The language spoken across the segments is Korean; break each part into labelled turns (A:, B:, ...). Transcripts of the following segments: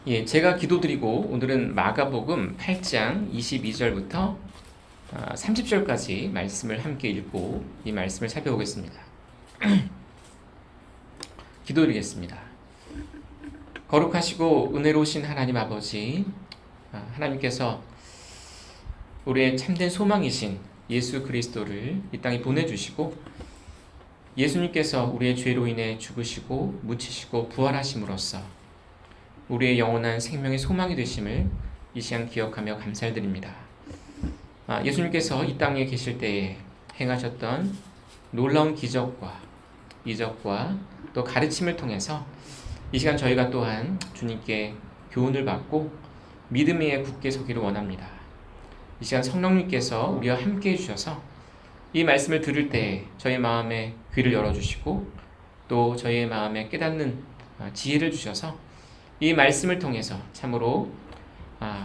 A: 예, 제가 기도드리고 오늘은 마가복음 8장 22절부터 30절까지 말씀을 함께 읽고 이 말씀을 살펴보겠습니다. 기도드리겠습니다. 거룩하시고 은혜로우신 하나님 아버지, 하나님께서 우리의 참된 소망이신 예수 그리스도를 이 땅에 보내주시고 예수님께서 우리의 죄로 인해 죽으시고 묻히시고 부활하심으로써 우리의 영원한 생명의 소망이 되심을 이 시간 기억하며 감사를 드립니다. 예수님께서 이 땅에 계실 때에 행하셨던 놀라운 기적과 이적과 또 가르침을 통해서 이 시간 저희가 또한 주님께 교훈을 받고 믿음 위에 굳게 서기를 원합니다. 이 시간 성령님께서 우리와 함께 해주셔서 이 말씀을 들을 때 저희 마음에 귀를 열어주시고 또 저희의 마음에 깨닫는 지혜를 주셔서 이 말씀을 통해서 참으로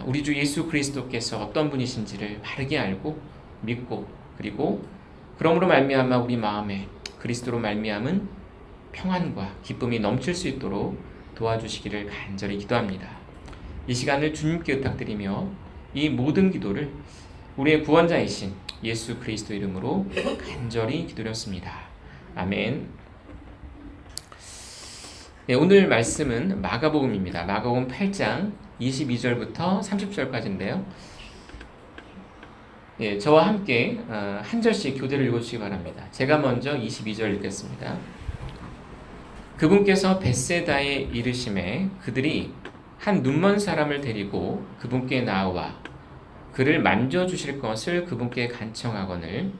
A: 우리 주 예수 그리스도께서 어떤 분이신지를 바르게 알고 믿고 그리고 그러므로 말미암아 우리 마음에 그리스도로 말미암은 평안과 기쁨이 넘칠 수 있도록 도와주시기를 간절히 기도합니다. 이 시간을 주님께 부탁드리며 이 모든 기도를 우리의 구원자이신 예수 그리스도 이름으로 간절히 기도드렸습니다. 아멘. 네, 오늘 말씀은 마가복음입니다. 마가복음 8장 22절부터 30절까지인데요. 예, 저와 함께 한 절씩 교대를 읽어주시기 바랍니다. 제가 먼저 22절 읽겠습니다. 그분께서 벳세다에 이르심에 그들이 한 눈먼 사람을 데리고 그분께 나와 그를 만져주실 것을 그분께 간청하거늘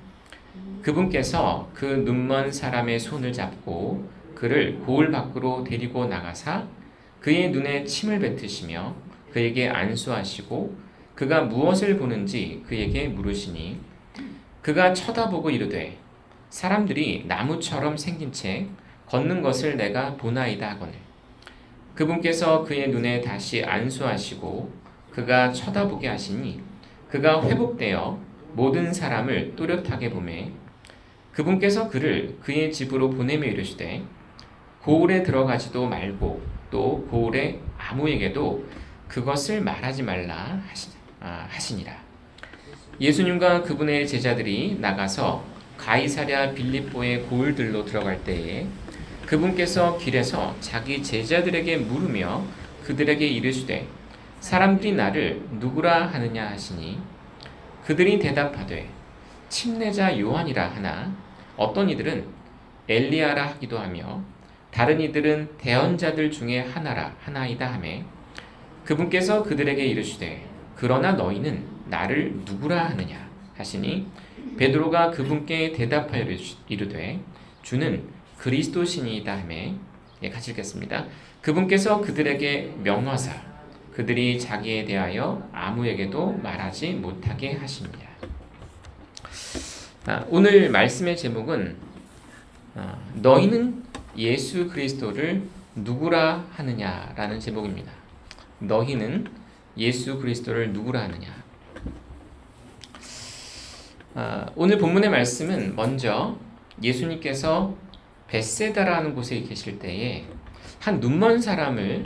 A: 그분께서 그 눈먼 사람의 손을 잡고 그를 고을 밖으로 데리고 나가사 그의 눈에 침을 뱉으시며 그에게 안수하시고 그가 무엇을 보는지 그에게 물으시니 그가 쳐다보고 이르되 사람들이 나무처럼 생긴 채 걷는 것을 내가 보나이다 하거늘 그분께서 그의 눈에 다시 안수하시고 그가 쳐다보게 하시니 그가 회복되어 모든 사람을 또렷하게 보매 그분께서 그를 그의 집으로 보내며 이르시되 고을에 들어가지도 말고 또 고을에 아무에게도 그것을 말하지 말라 하시니라. 예수님과 그분의 제자들이 나가서 가이사랴 빌립보의 고을들로 들어갈 때에 그분께서 길에서 자기 제자들에게 물으며 그들에게 이르시되 사람들이 나를 누구라 하느냐 하시니 그들이 대답하되 침례자 요한이라 하나 어떤 이들은 엘리야라 하기도 하며 다른 이들은 대언자들 중에 하나이다 하매 그분께서 그들에게 이르시되 그러나 너희는 나를 누구라 하느냐 하시니 베드로가 그분께 대답하여 이르되 주는 그리스도시니이다 하매 같이 읽겠습니다. 그분께서 그들에게 명하사 그들이 자기에 대하여 아무에게도 말하지 못하게 하십니다. 오늘 말씀의 제목은 너희는 예수 그리스도를 누구라 하느냐라는 제목입니다. 너희는 예수 그리스도를 누구라 하느냐. 오늘 본문의 말씀은 먼저 예수님께서 벳세다라는 곳에 계실 때에 한 눈먼 사람을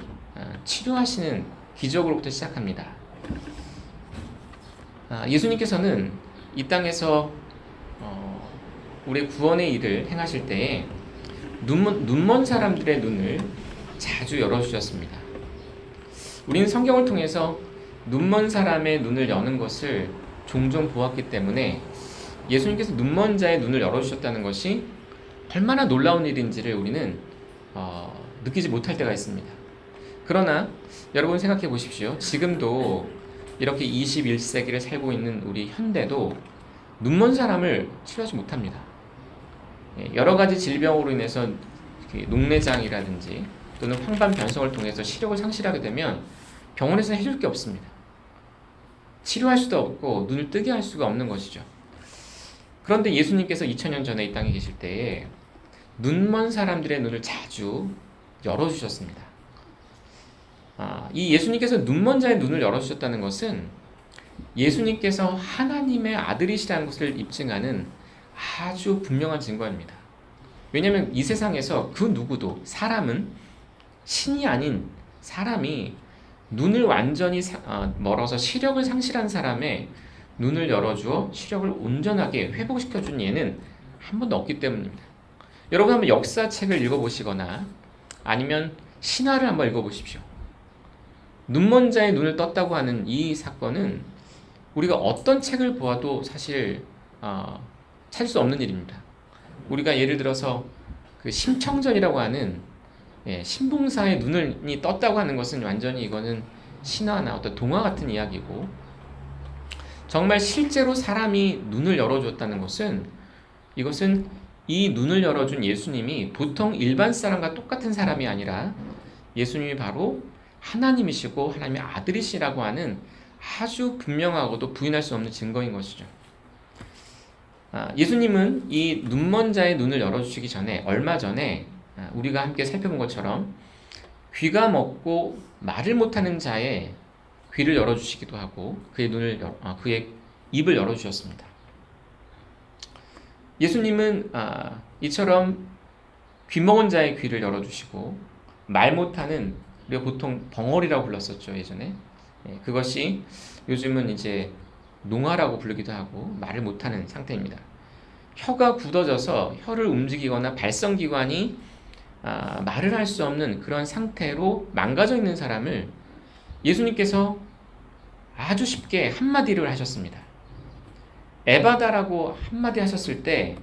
A: 치료하시는 기적으로부터 시작합니다. 예수님께서는 이 땅에서 우리의 구원의 일을 행하실 때에 눈먼 사람들의 눈을 자주 열어주셨습니다. 우리는 성경을 통해서 눈먼 사람의 눈을 여는 것을 종종 보았기 때문에 예수님께서 눈먼 자의 눈을 열어주셨다는 것이 얼마나 놀라운 일인지를 우리는 느끼지 못할 때가 있습니다. 그러나 여러분 생각해 보십시오. 지금도 이렇게 21세기를 살고 있는 우리 현대도 눈먼 사람을 치료하지 못합니다. 여러 가지 질병으로 인해서 녹내장이라든지 또는 황반 변성을 통해서 시력을 상실하게 되면 병원에서는 해줄 게 없습니다. 치료할 수도 없고 눈을 뜨게 할 수가 없는 것이죠. 그런데 예수님께서 2000년 전에 이 땅에 계실 때에 눈먼 사람들의 눈을 자주 열어주셨습니다. 이 예수님께서 눈먼 자의 눈을 열어주셨다는 것은 예수님께서 하나님의 아들이시라는 것을 입증하는 아주 분명한 증거입니다. 왜냐하면 이 세상에서 그 누구도 사람은 신이 아닌 사람이 눈을 완전히 멀어서 시력을 상실한 사람의 눈을 열어주어 시력을 온전하게 회복시켜준 예는 한 번도 없기 때문입니다. 여러분 한번 역사책을 읽어보시거나 아니면 신화를 한번 읽어보십시오. 눈먼 자의 눈을 떴다고 하는 이 사건은 우리가 어떤 책을 보아도 사실 찾을 수 없는 일입니다. 우리가 예를 들어서 그 심청전이라고 하는 신봉사의 눈이 떴다고 하는 것은 완전히 이거는 신화나 어떤 동화 같은 이야기고, 정말 실제로 사람이 눈을 열어줬다는 것은 이것은 이 눈을 열어준 예수님이 보통 일반 사람과 똑같은 사람이 아니라 예수님이 바로 하나님이시고 하나님의 아들이시라고 하는 아주 분명하고도 부인할 수 없는 증거인 것이죠. 예수님은 이 눈먼 자의 눈을 열어주시기 전에, 얼마 전에 우리가 함께 살펴본 것처럼 귀가 먹고 말을 못하는 자의 귀를 열어주시기도 하고 그의 입을 열어주셨습니다. 예수님은 이처럼 귀 먹은 자의 귀를 열어주시고 말 못하는, 우리가 보통 벙어리라고 불렀었죠 예전에. 그것이 요즘은 이제 농아라고 부르기도 하고 말을 못하는 상태입니다. 혀가 굳어져서 혀를 움직이거나 발성기관이 말을 할 수 없는 그런 상태로 망가져 있는 사람을 예수님께서 아주 쉽게 한마디를 하셨습니다. 에바다라고 한마디 하셨을 때,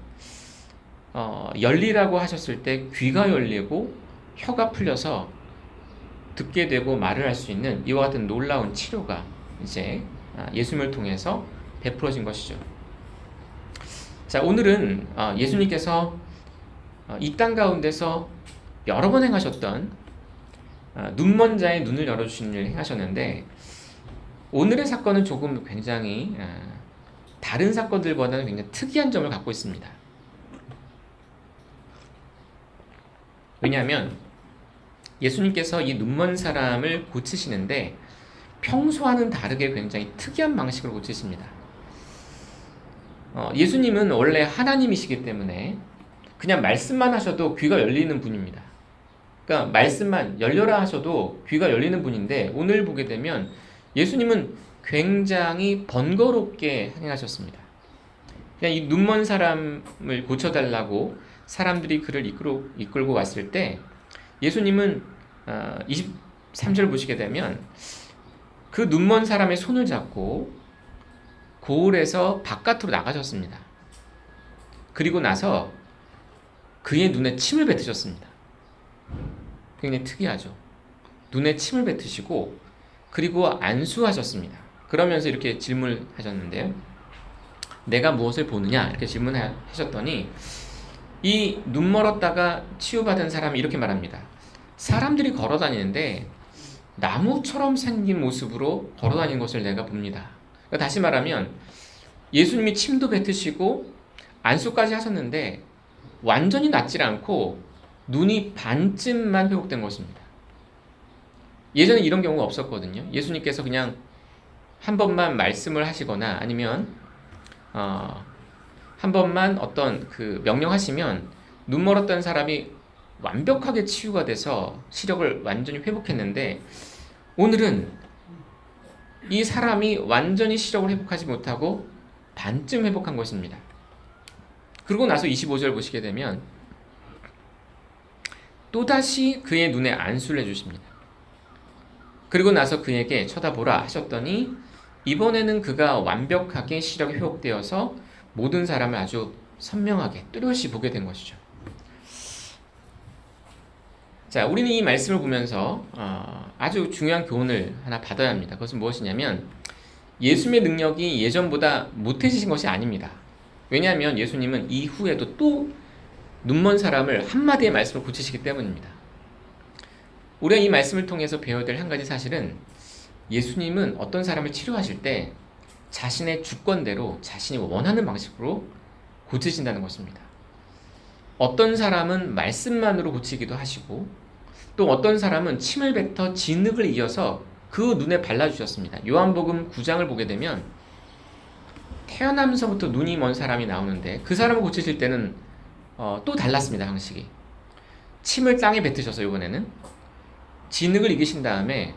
A: 열리라고 하셨을 때 귀가 열리고 혀가 풀려서 듣게 되고 말을 할 수 있는 이와 같은 놀라운 치료가 이제 예수님을 통해서 베풀어진 것이죠. 자, 오늘은 예수님께서 이 땅 가운데서 여러 번 행하셨던 눈먼 자의 눈을 열어주시는 일을 행하셨는데, 오늘의 사건은 조금 굉장히 다른 사건들보다는 굉장히 특이한 점을 갖고 있습니다. 왜냐하면 예수님께서 이 눈먼 사람을 고치시는데 평소와는 다르게 굉장히 특이한 방식으로 고치십니다. 예수님은 원래 하나님이시기 때문에 그냥 말씀만 하셔도 귀가 열리는 분입니다. 그러니까 말씀만 열려라 하셔도 귀가 열리는 분인데, 오늘 보게 되면 예수님은 굉장히 번거롭게 행하셨습니다. 그냥 이 눈먼 사람을 고쳐달라고 사람들이 그를 이끌고 왔을 때 예수님은 23절 보시게 되면 그 눈먼 사람의 손을 잡고 고을에서 바깥으로 나가셨습니다. 그리고 나서 그의 눈에 침을 뱉으셨습니다. 굉장히 특이하죠. 눈에 침을 뱉으시고 그리고 안수하셨습니다. 그러면서 이렇게 질문을 하셨는데요. 내가 무엇을 보느냐? 이렇게 질문하셨더니 이 눈 멀었다가 치유받은 사람이 이렇게 말합니다. 사람들이 걸어 다니는데 나무처럼 생긴 모습으로 걸어 다니는 것을 내가 봅니다. 그러니까 다시 말하면 예수님이 침도 뱉으시고 안수까지 하셨는데 완전히 낫지 않고 눈이 반쯤만 회복된 것입니다. 예전에 이런 경우가 없었거든요. 예수님께서 그냥 한 번만 말씀을 하시거나 아니면 한 번만 어떤 그 명령하시면 눈 멀었던 사람이 완벽하게 치유가 돼서 시력을 완전히 회복했는데, 오늘은 이 사람이 완전히 시력을 회복하지 못하고 반쯤 회복한 것입니다. 그러고 나서 25절 보시게 되면 또다시 그의 눈에 안수를 해주십니다. 그리고 나서 그에게 쳐다보라 하셨더니 이번에는 그가 완벽하게 시력이 회복되어서 모든 사람을 아주 선명하게 뚜렷이 보게 된 것이죠. 자, 우리는 이 말씀을 보면서 아주 중요한 교훈을 하나 받아야 합니다. 그것은 무엇이냐면 예수님의 능력이 예전보다 못해지신 것이 아닙니다. 왜냐하면 예수님은 이후에도 또 눈먼 사람을 한마디의 말씀으로 고치시기 때문입니다. 우리가 이 말씀을 통해서 배워야 될 한 가지 사실은, 예수님은 어떤 사람을 치료하실 때 자신의 주권대로 자신이 원하는 방식으로 고치신다는 것입니다. 어떤 사람은 말씀만으로 고치기도 하시고, 또 어떤 사람은 침을 뱉어 진흙을 이어서 그 눈에 발라주셨습니다. 요한복음 9장을 보게 되면 태어나면서부터 눈이 먼 사람이 나오는데 그 사람을 고치실 때는 또 달랐습니다. 방식이 침을 땅에 뱉으셔서 이번에는 진흙을 이기신 다음에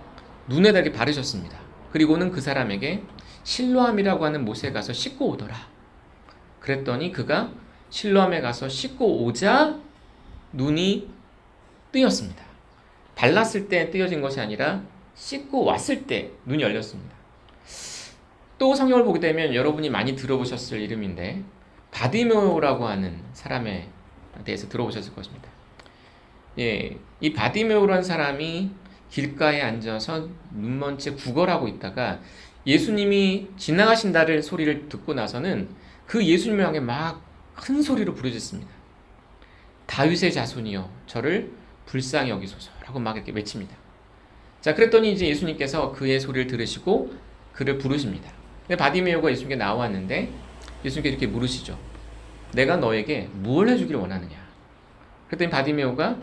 A: 눈에다 이렇게 바르셨습니다. 그리고는 그 사람에게 실로암이라고 하는 못에 가서 씻고 오더라. 그랬더니 그가 실로암에 가서 씻고 오자 눈이 뜨였습니다. 발랐을 때 뜨여진 것이 아니라 씻고 왔을 때 눈이 열렸습니다. 또 성경을 보게 되면 여러분이 많이 들어보셨을 이름인데 바디메오라고 하는 사람에 대해서 들어보셨을 것입니다. 예, 이 바디메오라는 사람이 길가에 앉아서 눈먼 채 구걸하고 있다가 예수님이 지나가신다를 소리를 듣고 나서는 그 예수님을 향해 막 큰 소리로 부르짖습니다. 다윗의 자손이여 저를 불쌍히 여기소서라고 막 이렇게 외칩니다. 자, 그랬더니 이제 예수님께서 그의 소리를 들으시고 그를 부르십니다. 근데 바디메오가 예수님께 나왔는데 예수님께 이렇게 물으시죠. 내가 너에게 무엇을 해주기를 원하느냐? 그랬더니 바디메오가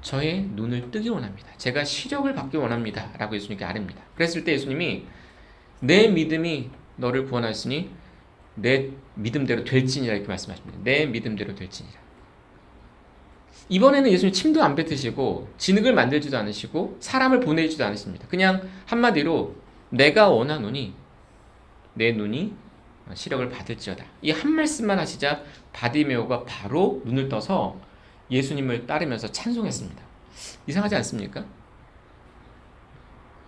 A: 저의 눈을 뜨기 원합니다. 제가 시력을 받기 원합니다. 라고 예수님께 아뢰입니다. 그랬을 때 예수님이 내 믿음이 너를 구원하였으니 내 믿음대로 될지니라 이렇게 말씀하십니다. 내 믿음대로 될지니라. 이번에는 예수님 침도 안 뱉으시고 진흙을 만들지도 않으시고 사람을 보내지도 않으십니다. 그냥 한마디로 내가 원하노니 내 눈이 시력을 받을지어다. 이 한 말씀만 하시자 바디메오가 바로 눈을 떠서 예수님을 따르면서 찬송했습니다. 이상하지 않습니까?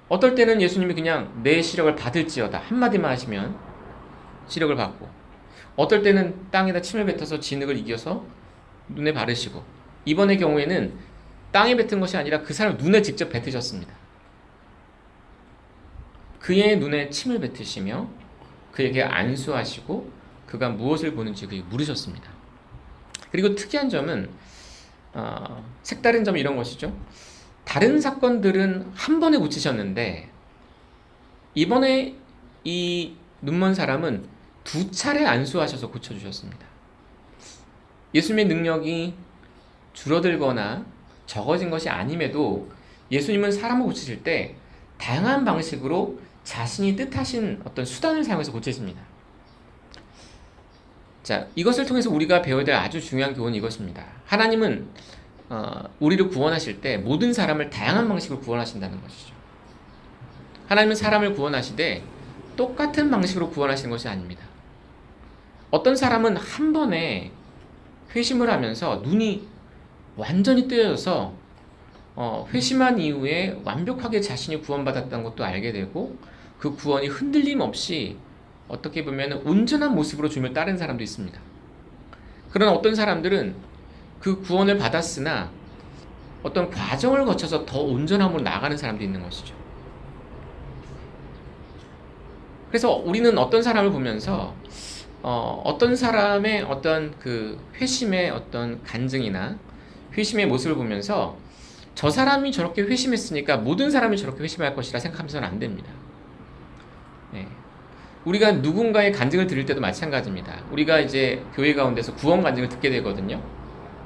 A: 어떨 때는 예수님이 그냥 내 시력을 받을지어다 한마디만 하시면 시력을 받고, 어떨 때는 땅에다 침을 뱉어서 진흙을 이겨서 눈에 바르시고, 이번의 경우에는 땅에 뱉은 것이 아니라 그 사람 눈에 직접 뱉으셨습니다. 그의 눈에 침을 뱉으시며 그에게 안수하시고 그가 무엇을 보는지 그에게 물으셨습니다. 그리고 특이한 점은 색다른 점이 이런 것이죠. 다른 사건들은 한 번에 고치셨는데 이번에 이 눈먼 사람은 두 차례 안수하셔서 고쳐주셨습니다. 예수님의 능력이 줄어들거나 적어진 것이 아님에도 예수님은 사람을 고치실 때 다양한 방식으로 자신이 뜻하신 어떤 수단을 사용해서 고치십니다. 자, 이것을 통해서 우리가 배워야 될 아주 중요한 교훈이 이것입니다. 하나님은 우리를 구원하실 때 모든 사람을 다양한 방식으로 구원하신다는 것이죠. 하나님은 사람을 구원하시되 똑같은 방식으로 구원하시는 것이 아닙니다. 어떤 사람은 한 번에 회심을 하면서 눈이 완전히 뜨여져서 회심한 이후에 완벽하게 자신이 구원받았다는 것도 알게 되고 그 구원이 흔들림 없이 어떻게 보면 온전한 모습으로 주님을 따르는 사람도 있습니다. 그러나 어떤 사람들은 그 구원을 받았으나 어떤 과정을 거쳐서 더 온전함으로 나아가는 사람도 있는 것이죠. 그래서 우리는 어떤 사람을 보면서 어떤 사람의 어떤 그 회심의 어떤 간증이나 회심의 모습을 보면서 저 사람이 저렇게 회심했으니까 모든 사람이 저렇게 회심할 것이라 생각하면서는 안 됩니다. 네. 우리가 누군가의 간증을 들을 때도 마찬가지입니다. 우리가 이제 교회 가운데서 구원 간증을 듣게 되거든요.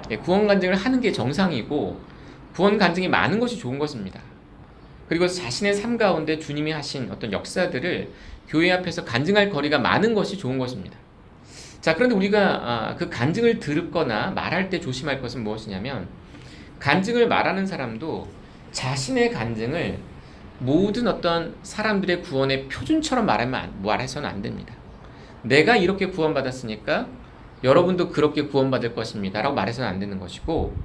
A: 네, 구원 간증을 하는 게 정상이고 구원 간증이 많은 것이 좋은 것입니다. 그리고 자신의 삶 가운데 주님이 하신 어떤 역사들을 교회 앞에서 간증할 거리가 많은 것이 좋은 것입니다. 자, 그런데 우리가 그 간증을 듣거나 말할 때 조심할 것은 무엇이냐면 간증을 말하는 사람도 자신의 간증을 모든 어떤 사람들의 구원의 표준처럼 말해서는 안 됩니다. 내가 이렇게 구원받았으니까 여러분도 그렇게 구원받을 것입니다 라고 말해서는 안 되는 것이고,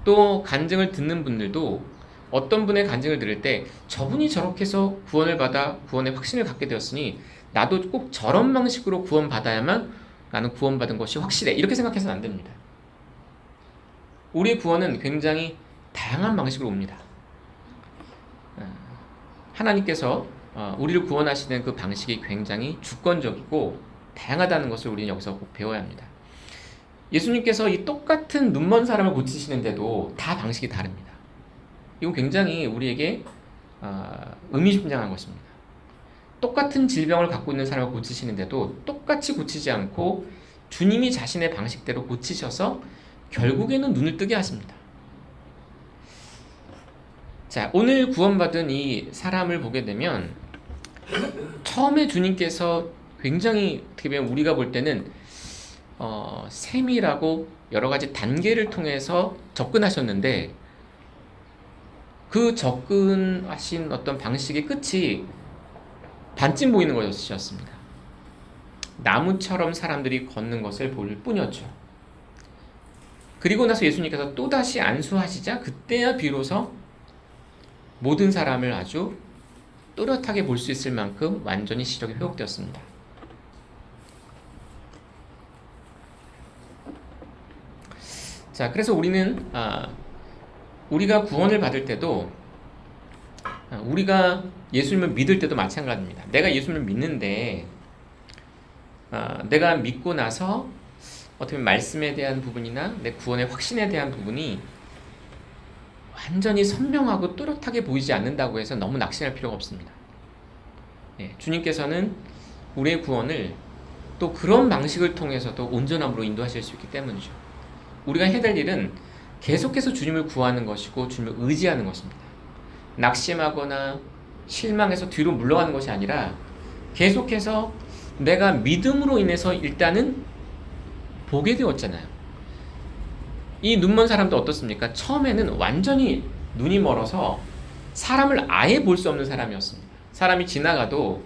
A: 또 간증을 듣는 분들도 어떤 분의 간증을 들을 때 저분이 저렇게 해서 구원을 받아 구원의 확신을 갖게 되었으니 나도 꼭 저런 방식으로 구원받아야만 나는 구원받은 것이 확실해 이렇게 생각해서는 안 됩니다. 우리의 구원은 굉장히 다양한 방식으로 옵니다. 하나님께서 우리를 구원하시는 그 방식이 굉장히 주권적이고 다양하다는 것을 우리는 여기서 꼭 배워야 합니다. 예수님께서 이 똑같은 눈먼 사람을 고치시는데도 다 방식이 다릅니다. 이건 굉장히 우리에게 의미심장한 것입니다. 똑같은 질병을 갖고 있는 사람을 고치시는데도 똑같이 고치지 않고 주님이 자신의 방식대로 고치셔서 결국에는 눈을 뜨게 하십니다. 자, 오늘 구원받은 이 사람을 보게 되면 처음에 주님께서 굉장히 어떻게 보면 우리가 볼 때는 세밀하고 여러 가지 단계를 통해서 접근하셨는데 그 접근하신 어떤 방식의 끝이 반쯤 보이는 것이었습니다. 나무처럼 사람들이 걷는 것을 볼 뿐이었죠. 그리고 나서 예수님께서 또다시 안수하시자 그때야 비로소 모든 사람을 아주 또렷하게 볼 수 있을 만큼 완전히 시력이 회복되었습니다. 자, 그래서 우리가 구원을 받을 때도 우리가 예수님을 믿을 때도 마찬가지입니다. 내가 예수님을 믿는데 내가 믿고 나서 어떻게 보면 말씀에 대한 부분이나 내 구원의 확신에 대한 부분이 완전히 선명하고 또렷하게 보이지 않는다고 해서 너무 낙심할 필요가 없습니다. 주님께서는 우리의 구원을 또 그런 방식을 통해서도 온전함으로 인도하실 수 있기 때문이죠. 우리가 해야 될 일은 계속해서 주님을 구하는 것이고 주님을 의지하는 것입니다. 낙심하거나 실망해서 뒤로 물러가는 것이 아니라 계속해서 내가 믿음으로 인해서 일단은 보게 되었잖아요. 이 눈먼 사람도 어떻습니까? 처음에는 완전히 눈이 멀어서 사람을 아예 볼 수 없는 사람이었습니다. 사람이 지나가도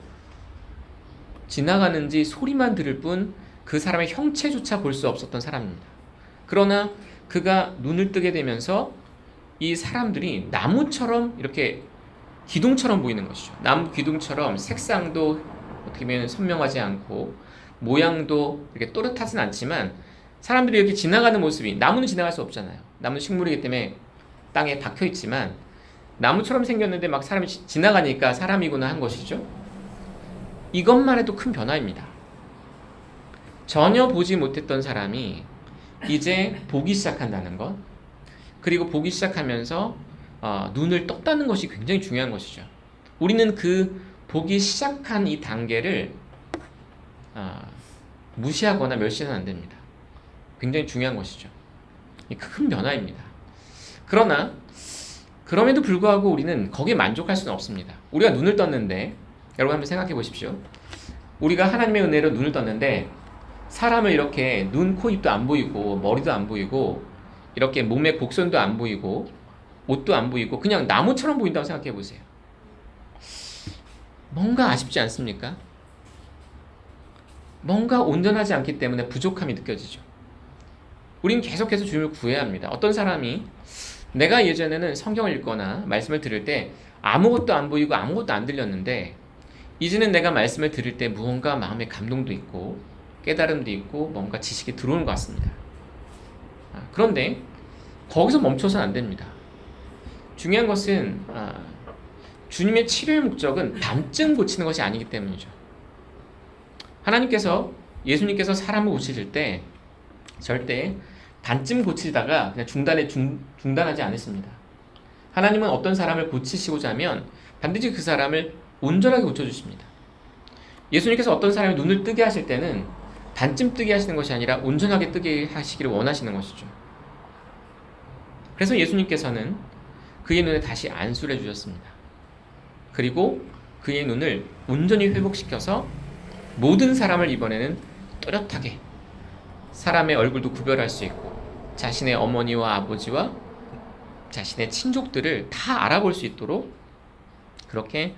A: 지나가는지 소리만 들을 뿐 그 사람의 형체조차 볼 수 없었던 사람입니다. 그러나 그가 눈을 뜨게 되면서 이 사람들이 나무처럼 이렇게 기둥처럼 보이는 것이죠. 나무 기둥처럼 색상도 어떻게 보면 선명하지 않고 모양도 이렇게 또렷하진 않지만 사람들이 이렇게 지나가는 모습이, 나무는 지나갈 수 없잖아요. 나무는 식물이기 때문에 땅에 박혀 있지만 나무처럼 생겼는데 막 사람이 지나가니까 사람이구나 한 것이죠. 이것만 해도 큰 변화입니다. 전혀 보지 못했던 사람이 이제 보기 시작한다는 것, 그리고 보기 시작하면서 눈을 떴다는 것이 굉장히 중요한 것이죠. 우리는 그 보기 시작한 이 단계를 무시하거나 멸시해서는 안 됩니다. 굉장히 중요한 것이죠. 큰 변화입니다. 그러나 그럼에도 불구하고 우리는 거기에 만족할 수는 없습니다. 우리가 눈을 떴는데, 여러분 한번 생각해 보십시오. 우리가 하나님의 은혜로 눈을 떴는데 사람을 이렇게 눈, 코, 입도 안 보이고 머리도 안 보이고 이렇게 몸의 곡선도 안 보이고 옷도 안 보이고 그냥 나무처럼 보인다고 생각해 보세요. 뭔가 아쉽지 않습니까? 뭔가 온전하지 않기 때문에 부족함이 느껴지죠. 우린 계속해서 주님을 구해야 합니다. 어떤 사람이 내가 예전에는 성경을 읽거나 말씀을 들을 때 아무것도 안 보이고 아무것도 안 들렸는데 이제는 내가 말씀을 들을 때 무언가 마음의 감동도 있고 깨달음도 있고 뭔가 지식이 들어오는 것 같습니다. 그런데 거기서 멈춰서는 안 됩니다. 중요한 것은 주님의 치료의 목적은 반쯤 고치는 것이 아니기 때문이죠. 예수님께서 사람을 고치실 때 절대 반쯤 고치다가 그냥 중단하지 않으십니다. 하나님은 어떤 사람을 고치시고자 하면 반드시 그 사람을 온전하게 고쳐주십니다. 예수님께서 어떤 사람의 눈을 뜨게 하실 때는 반쯤 뜨게 하시는 것이 아니라 온전하게 뜨게 하시기를 원하시는 것이죠. 그래서 예수님께서는 그의 눈에 다시 안수를 해주셨습니다. 그리고 그의 눈을 온전히 회복시켜서 모든 사람을 이번에는 또렷하게 사람의 얼굴도 구별할 수 있고 자신의 어머니와 아버지와 자신의 친족들을 다 알아볼 수 있도록 그렇게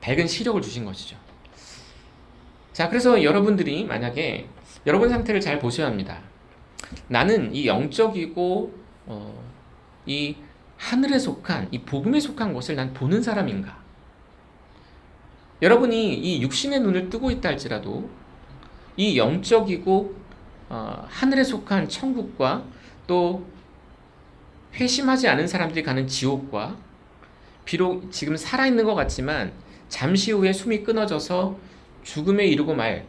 A: 밝은 시력을 주신 것이죠. 자, 그래서 여러분들이 만약에 여러분 상태를 잘 보셔야 합니다. 나는 이 영적이고 이 하늘에 속한, 이 복음에 속한 것을 난 보는 사람인가? 여러분이 이 육신의 눈을 뜨고 있다 할지라도 이 영적이고 하늘에 속한 천국과 또 회심하지 않은 사람들이 가는 지옥과 비록 지금 살아있는 것 같지만 잠시 후에 숨이 끊어져서 죽음에 이르고 말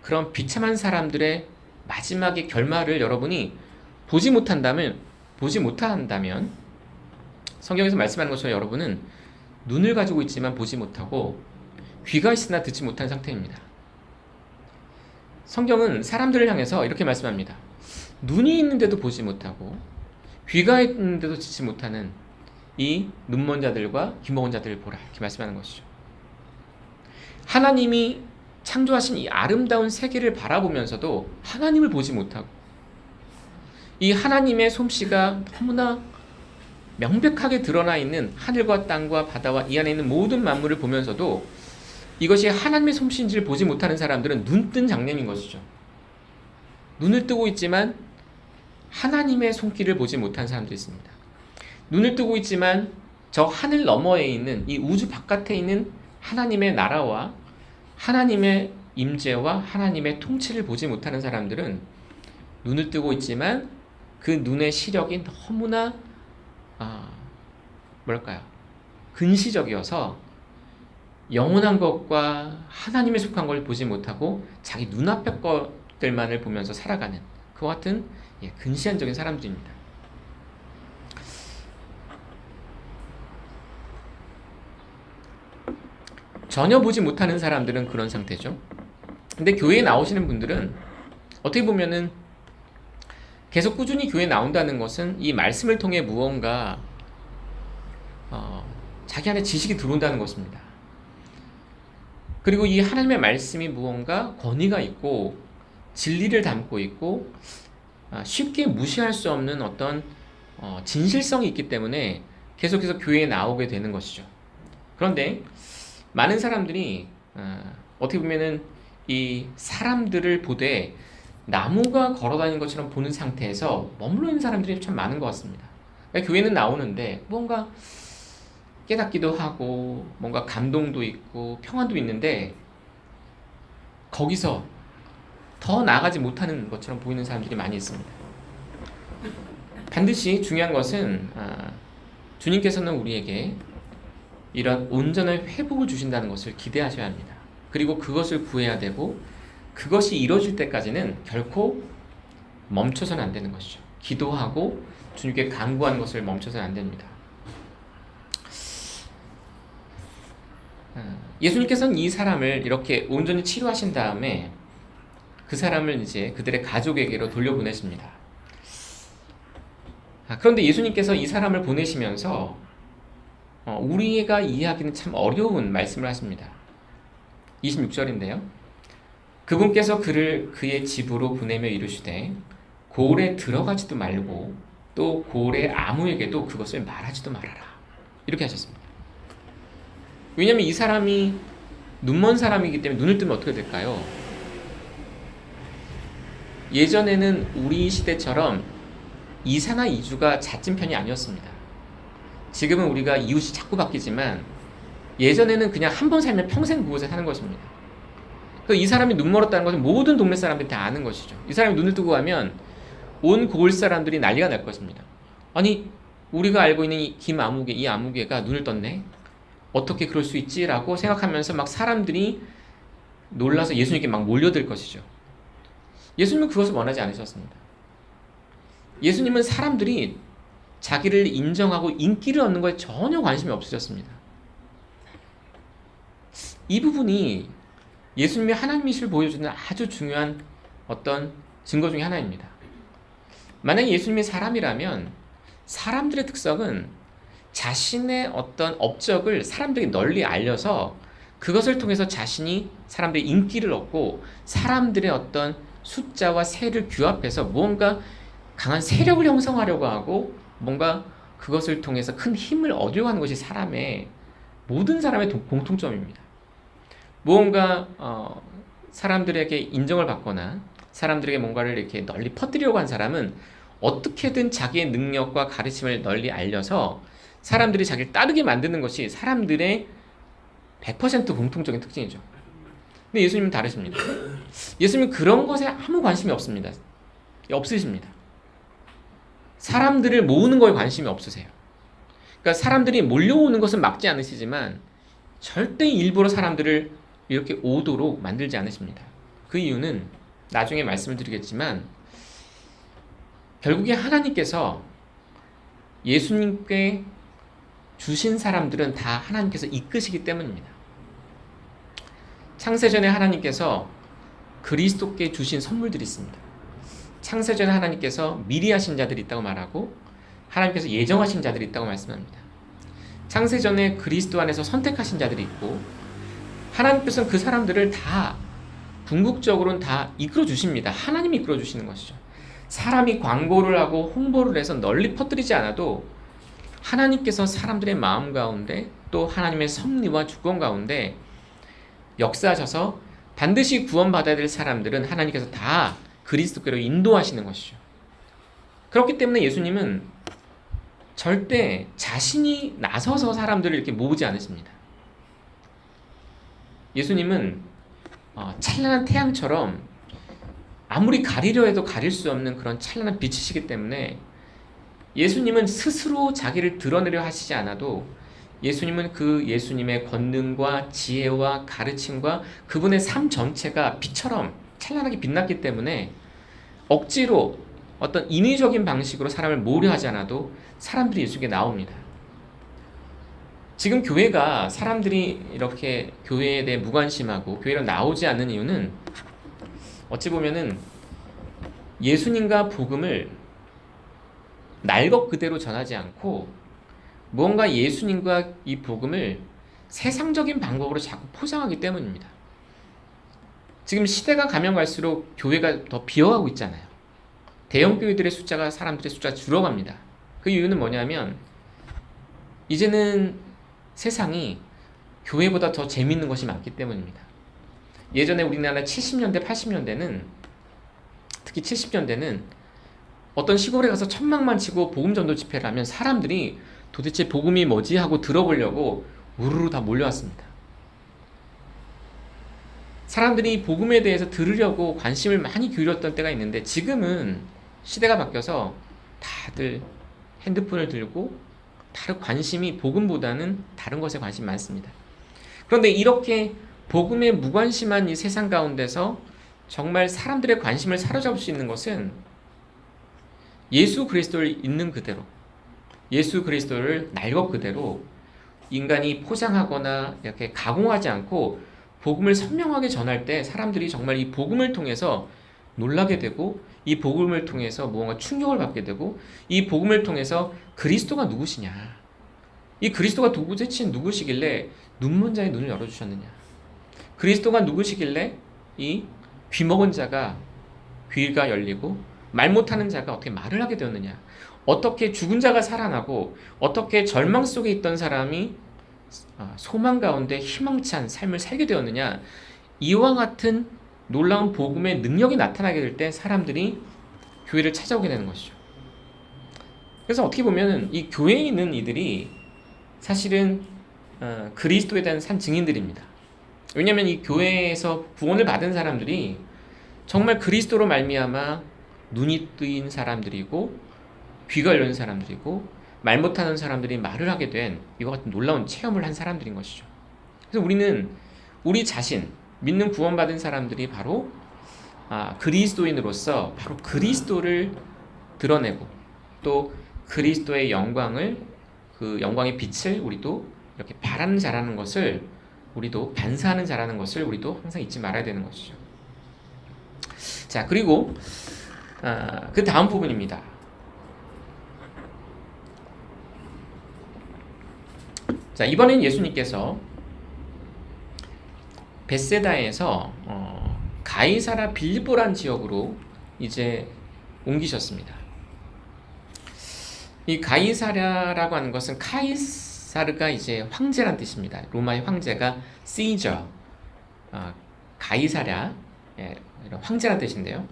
A: 그런 비참한 사람들의 마지막의 결말을 여러분이 보지 못한다면 성경에서 말씀하는 것처럼 여러분은 눈을 가지고 있지만 보지 못하고 귀가 있으나 듣지 못한 상태입니다. 성경은 사람들을 향해서 이렇게 말씀합니다. 눈이 있는데도 보지 못하고 귀가 있는데도 듣지 못하는 이 눈먼 자들과 귀먹은 자들을 보라, 이렇게 말씀하는 것이죠. 하나님이 창조하신 이 아름다운 세계를 바라보면서도 하나님을 보지 못하고 이 하나님의 솜씨가 너무나 명백하게 드러나 있는 하늘과 땅과 바다와 이 안에 있는 모든 만물을 보면서도 이것이 하나님의 솜씨인지를 보지 못하는 사람들은 눈뜬 장면인 것이죠. 눈을 뜨고 있지만 하나님의 손길을 보지 못한 사람들이 있습니다. 눈을 뜨고 있지만 저 하늘 너머에 있는 이 우주 바깥에 있는 하나님의 나라와 하나님의 임재와 하나님의 통치를 보지 못하는 사람들은 눈을 뜨고 있지만 그 눈의 시력이 너무나 근시적이어서 영원한 것과 하나님의 속한 걸 보지 못하고 자기 눈앞의 것들만을 보면서 살아가는 그와 같은 근시안적인 사람들입니다. 전혀 보지 못하는 사람들은 그런 상태죠. 근데 교회에 나오시는 분들은 어떻게 보면은 계속 꾸준히 교회에 나온다는 것은 이 말씀을 통해 무언가 자기 안에 지식이 들어온다는 것입니다. 그리고 이 하나님의 말씀이 무언가 권위가 있고 진리를 담고 있고 쉽게 무시할 수 없는 어떤 진실성이 있기 때문에 계속해서 교회에 나오게 되는 것이죠. 그런데 많은 사람들이 어떻게 보면은 이 사람들을 보되 나무가 걸어다니는 것처럼 보는 상태에서 머물러 있는 사람들이 참 많은 것 같습니다. 그러니까 교회는 나오는데 뭔가 깨닫기도 하고 뭔가 감동도 있고 평안도 있는데 거기서 더 나아가지 못하는 것처럼 보이는 사람들이 많이 있습니다. 반드시 중요한 것은 주님께서는 우리에게 이런 온전한 회복을 주신다는 것을 기대하셔야 합니다. 그리고 그것을 구해야 되고 그것이 이루어질 때까지는 결코 멈춰서는 안 되는 것이죠. 기도하고 주님께 간구하는 것을 멈춰서는 안 됩니다. 예수님께서는 이 사람을 이렇게 온전히 치료하신 다음에 그 사람을 이제 그들의 가족에게로 돌려보내십니다. 그런데 예수님께서 이 사람을 보내시면서 우리가 이해하기는 참 어려운 말씀을 하십니다. 26절인데요. 그분께서 그를 그의 집으로 보내며 이르시되 고을에 들어가지도 말고 또 고을의 아무에게도 그것을 말하지도 말아라. 이렇게 하셨습니다. 왜냐하면 이 사람이 눈먼 사람이기 때문에 눈을 뜨면 어떻게 될까요? 예전에는 우리 시대처럼 이사나 이주가 잦은 편이 아니었습니다. 지금은 우리가 이웃이 자꾸 바뀌지만 예전에는 그냥 한 번 살면 평생 그곳에 사는 것입니다. 이 사람이 눈 멀었다는 것은 모든 동네 사람들이 다 아는 것이죠. 이 사람이 눈을 뜨고 가면 온 고을 사람들이 난리가 날 것입니다. 아니 우리가 알고 있는 이 김아무개, 이 아무개가 눈을 떴네? 어떻게 그럴 수 있지? 라고 생각하면서 막 사람들이 놀라서 예수님께 막 몰려들 것이죠. 예수님은 그것을 원하지 않으셨습니다. 예수님은 사람들이 자기를 인정하고 인기를 얻는 것에 전혀 관심이 없으셨습니다. 이 부분이 예수님이 하나님이심을 보여주는 아주 중요한 어떤 증거 중에 하나입니다. 만약에 예수님이 사람이라면 사람들의 특성은 자신의 어떤 업적을 사람들에게 널리 알려서 그것을 통해서 자신이 사람들의 인기를 얻고 사람들의 어떤 숫자와 세를 규합해서 무언가 강한 세력을 형성하려고 하고 뭔가 그것을 통해서 큰 힘을 얻으려고 하는 것이 모든 사람의 공통점입니다. 무언가 사람들에게 인정을 받거나 사람들에게 뭔가를 이렇게 널리 퍼뜨리려고 한 사람은 어떻게든 자기의 능력과 가르침을 널리 알려서 사람들이 자기를 따르게 만드는 것이 사람들의 100% 공통적인 특징이죠. 근데 예수님은 다르십니다. 예수님은 그런 것에 아무 관심이 없습니다. 없으십니다. 사람들을 모으는 거에 관심이 없으세요. 그러니까 사람들이 몰려오는 것은 막지 않으시지만 절대 일부러 사람들을 이렇게 오도록 만들지 않으십니다. 그 이유는 나중에 말씀을 드리겠지만 결국에 하나님께서 예수님께 주신 사람들은 다 하나님께서 이끄시기 때문입니다. 창세전에 하나님께서 그리스도께 주신 선물들이 있습니다. 창세전에 하나님께서 미리 하신 자들이 있다고 말하고 하나님께서 예정하신 자들이 있다고 말씀합니다. 창세전에 그리스도 안에서 선택하신 자들이 있고 하나님께서는 그 사람들을 다 궁극적으로는 다 이끌어 주십니다. 하나님이 이끌어 주시는 것이죠. 사람이 광고를 하고 홍보를 해서 널리 퍼뜨리지 않아도 하나님께서 사람들의 마음 가운데 또 하나님의 섭리와 주권 가운데 역사하셔서 반드시 구원받아야 될 사람들은 하나님께서 다 그리스도께로 인도하시는 것이죠. 그렇기 때문에 예수님은 절대 자신이 나서서 사람들을 이렇게 모으지 않으십니다. 예수님은 찬란한 태양처럼 아무리 가리려 해도 가릴 수 없는 그런 찬란한 빛이시기 때문에 예수님은 스스로 자기를 드러내려 하시지 않아도 예수님은 그 예수님의 권능과 지혜와 가르침과 그분의 삶 전체가 빛처럼 찬란하게 빛났기 때문에 억지로 어떤 인위적인 방식으로 사람을 모으려 하지 않아도 사람들이 예수께 나옵니다. 지금 교회가 사람들이 이렇게 교회에 대해 무관심하고 교회로 나오지 않는 이유는 어찌 보면은 예수님과 복음을 날 것 그대로 전하지 않고 무언가 예수님과 이 복음을 세상적인 방법으로 자꾸 포장하기 때문입니다. 지금 시대가 가면 갈수록 교회가 더 비어가고 있잖아요. 대형 교회들의 숫자가 사람들의 숫자가 줄어갑니다. 그 이유는 뭐냐면 이제는 세상이 교회보다 더 재밌는 것이 많기 때문입니다. 예전에 우리나라 70년대, 80년대는 특히 70년대는 어떤 시골에 가서 천막만 치고 복음 전도 집회를 하면 사람들이 도대체 복음이 뭐지 하고 들어보려고 우르르 다 몰려왔습니다. 사람들이 복음에 대해서 들으려고 관심을 많이 기울였던 때가 있는데 지금은 시대가 바뀌어서 다들 핸드폰을 들고 다른 관심이 복음보다는 다른 것에 관심이 많습니다. 그런데 이렇게 복음에 무관심한 이 세상 가운데서 정말 사람들의 관심을 사로잡을 수 있는 것은 예수 그리스도를 있는 그대로, 예수 그리스도를 날 것 그대로 인간이 포장하거나 이렇게 가공하지 않고 복음을 선명하게 전할 때 사람들이 정말 이 복음을 통해서 놀라게 되고 이 복음을 통해서 무언가 충격을 받게 되고 이 복음을 통해서 그리스도가 누구시냐, 이 그리스도가 도대체 누구시길래 눈먼 자의 눈을 열어주셨느냐, 그리스도가 누구시길래 이 귀먹은 자가 귀가 열리고 말 못하는 자가 어떻게 말을 하게 되었느냐, 어떻게 죽은 자가 살아나고 어떻게 절망 속에 있던 사람이 소망 가운데 희망찬 삶을 살게 되었느냐, 이와 같은 놀라운 복음의 능력이 나타나게 될 때 사람들이 교회를 찾아오게 되는 것이죠. 그래서 어떻게 보면 이 교회에 있는 이들이 사실은 그리스도에 대한 산 증인들입니다. 왜냐하면 이 교회에서 구원을 받은 사람들이 정말 그리스도로 말미암아 눈이 뜨인 사람들이고 귀가 열린 사람들이고 말 못하는 사람들이 말을 하게 된 이와 같은 놀라운 체험을 한 사람들인 것이죠. 그래서 우리는 우리 자신, 믿는 구원받은 사람들이 바로 그리스도인으로서 바로 그리스도를 드러내고 또 그리스도의 영광을, 그 영광의 빛을 우리도 이렇게 바라는 자라는 것을, 우리도 반사하는 자라는 것을 우리도 항상 잊지 말아야 되는 것이죠. 자, 그리고 그 다음 부분입니다. 자, 이번엔 예수님께서 벳세다에서 가이사라 빌보란 지역으로 이제 옮기셨습니다. 이 가이사라라고 하는 것은 카이사르가 이제 황제란 뜻입니다. 로마의 황제가 시저, 가이사랴, 황제란 뜻인데요.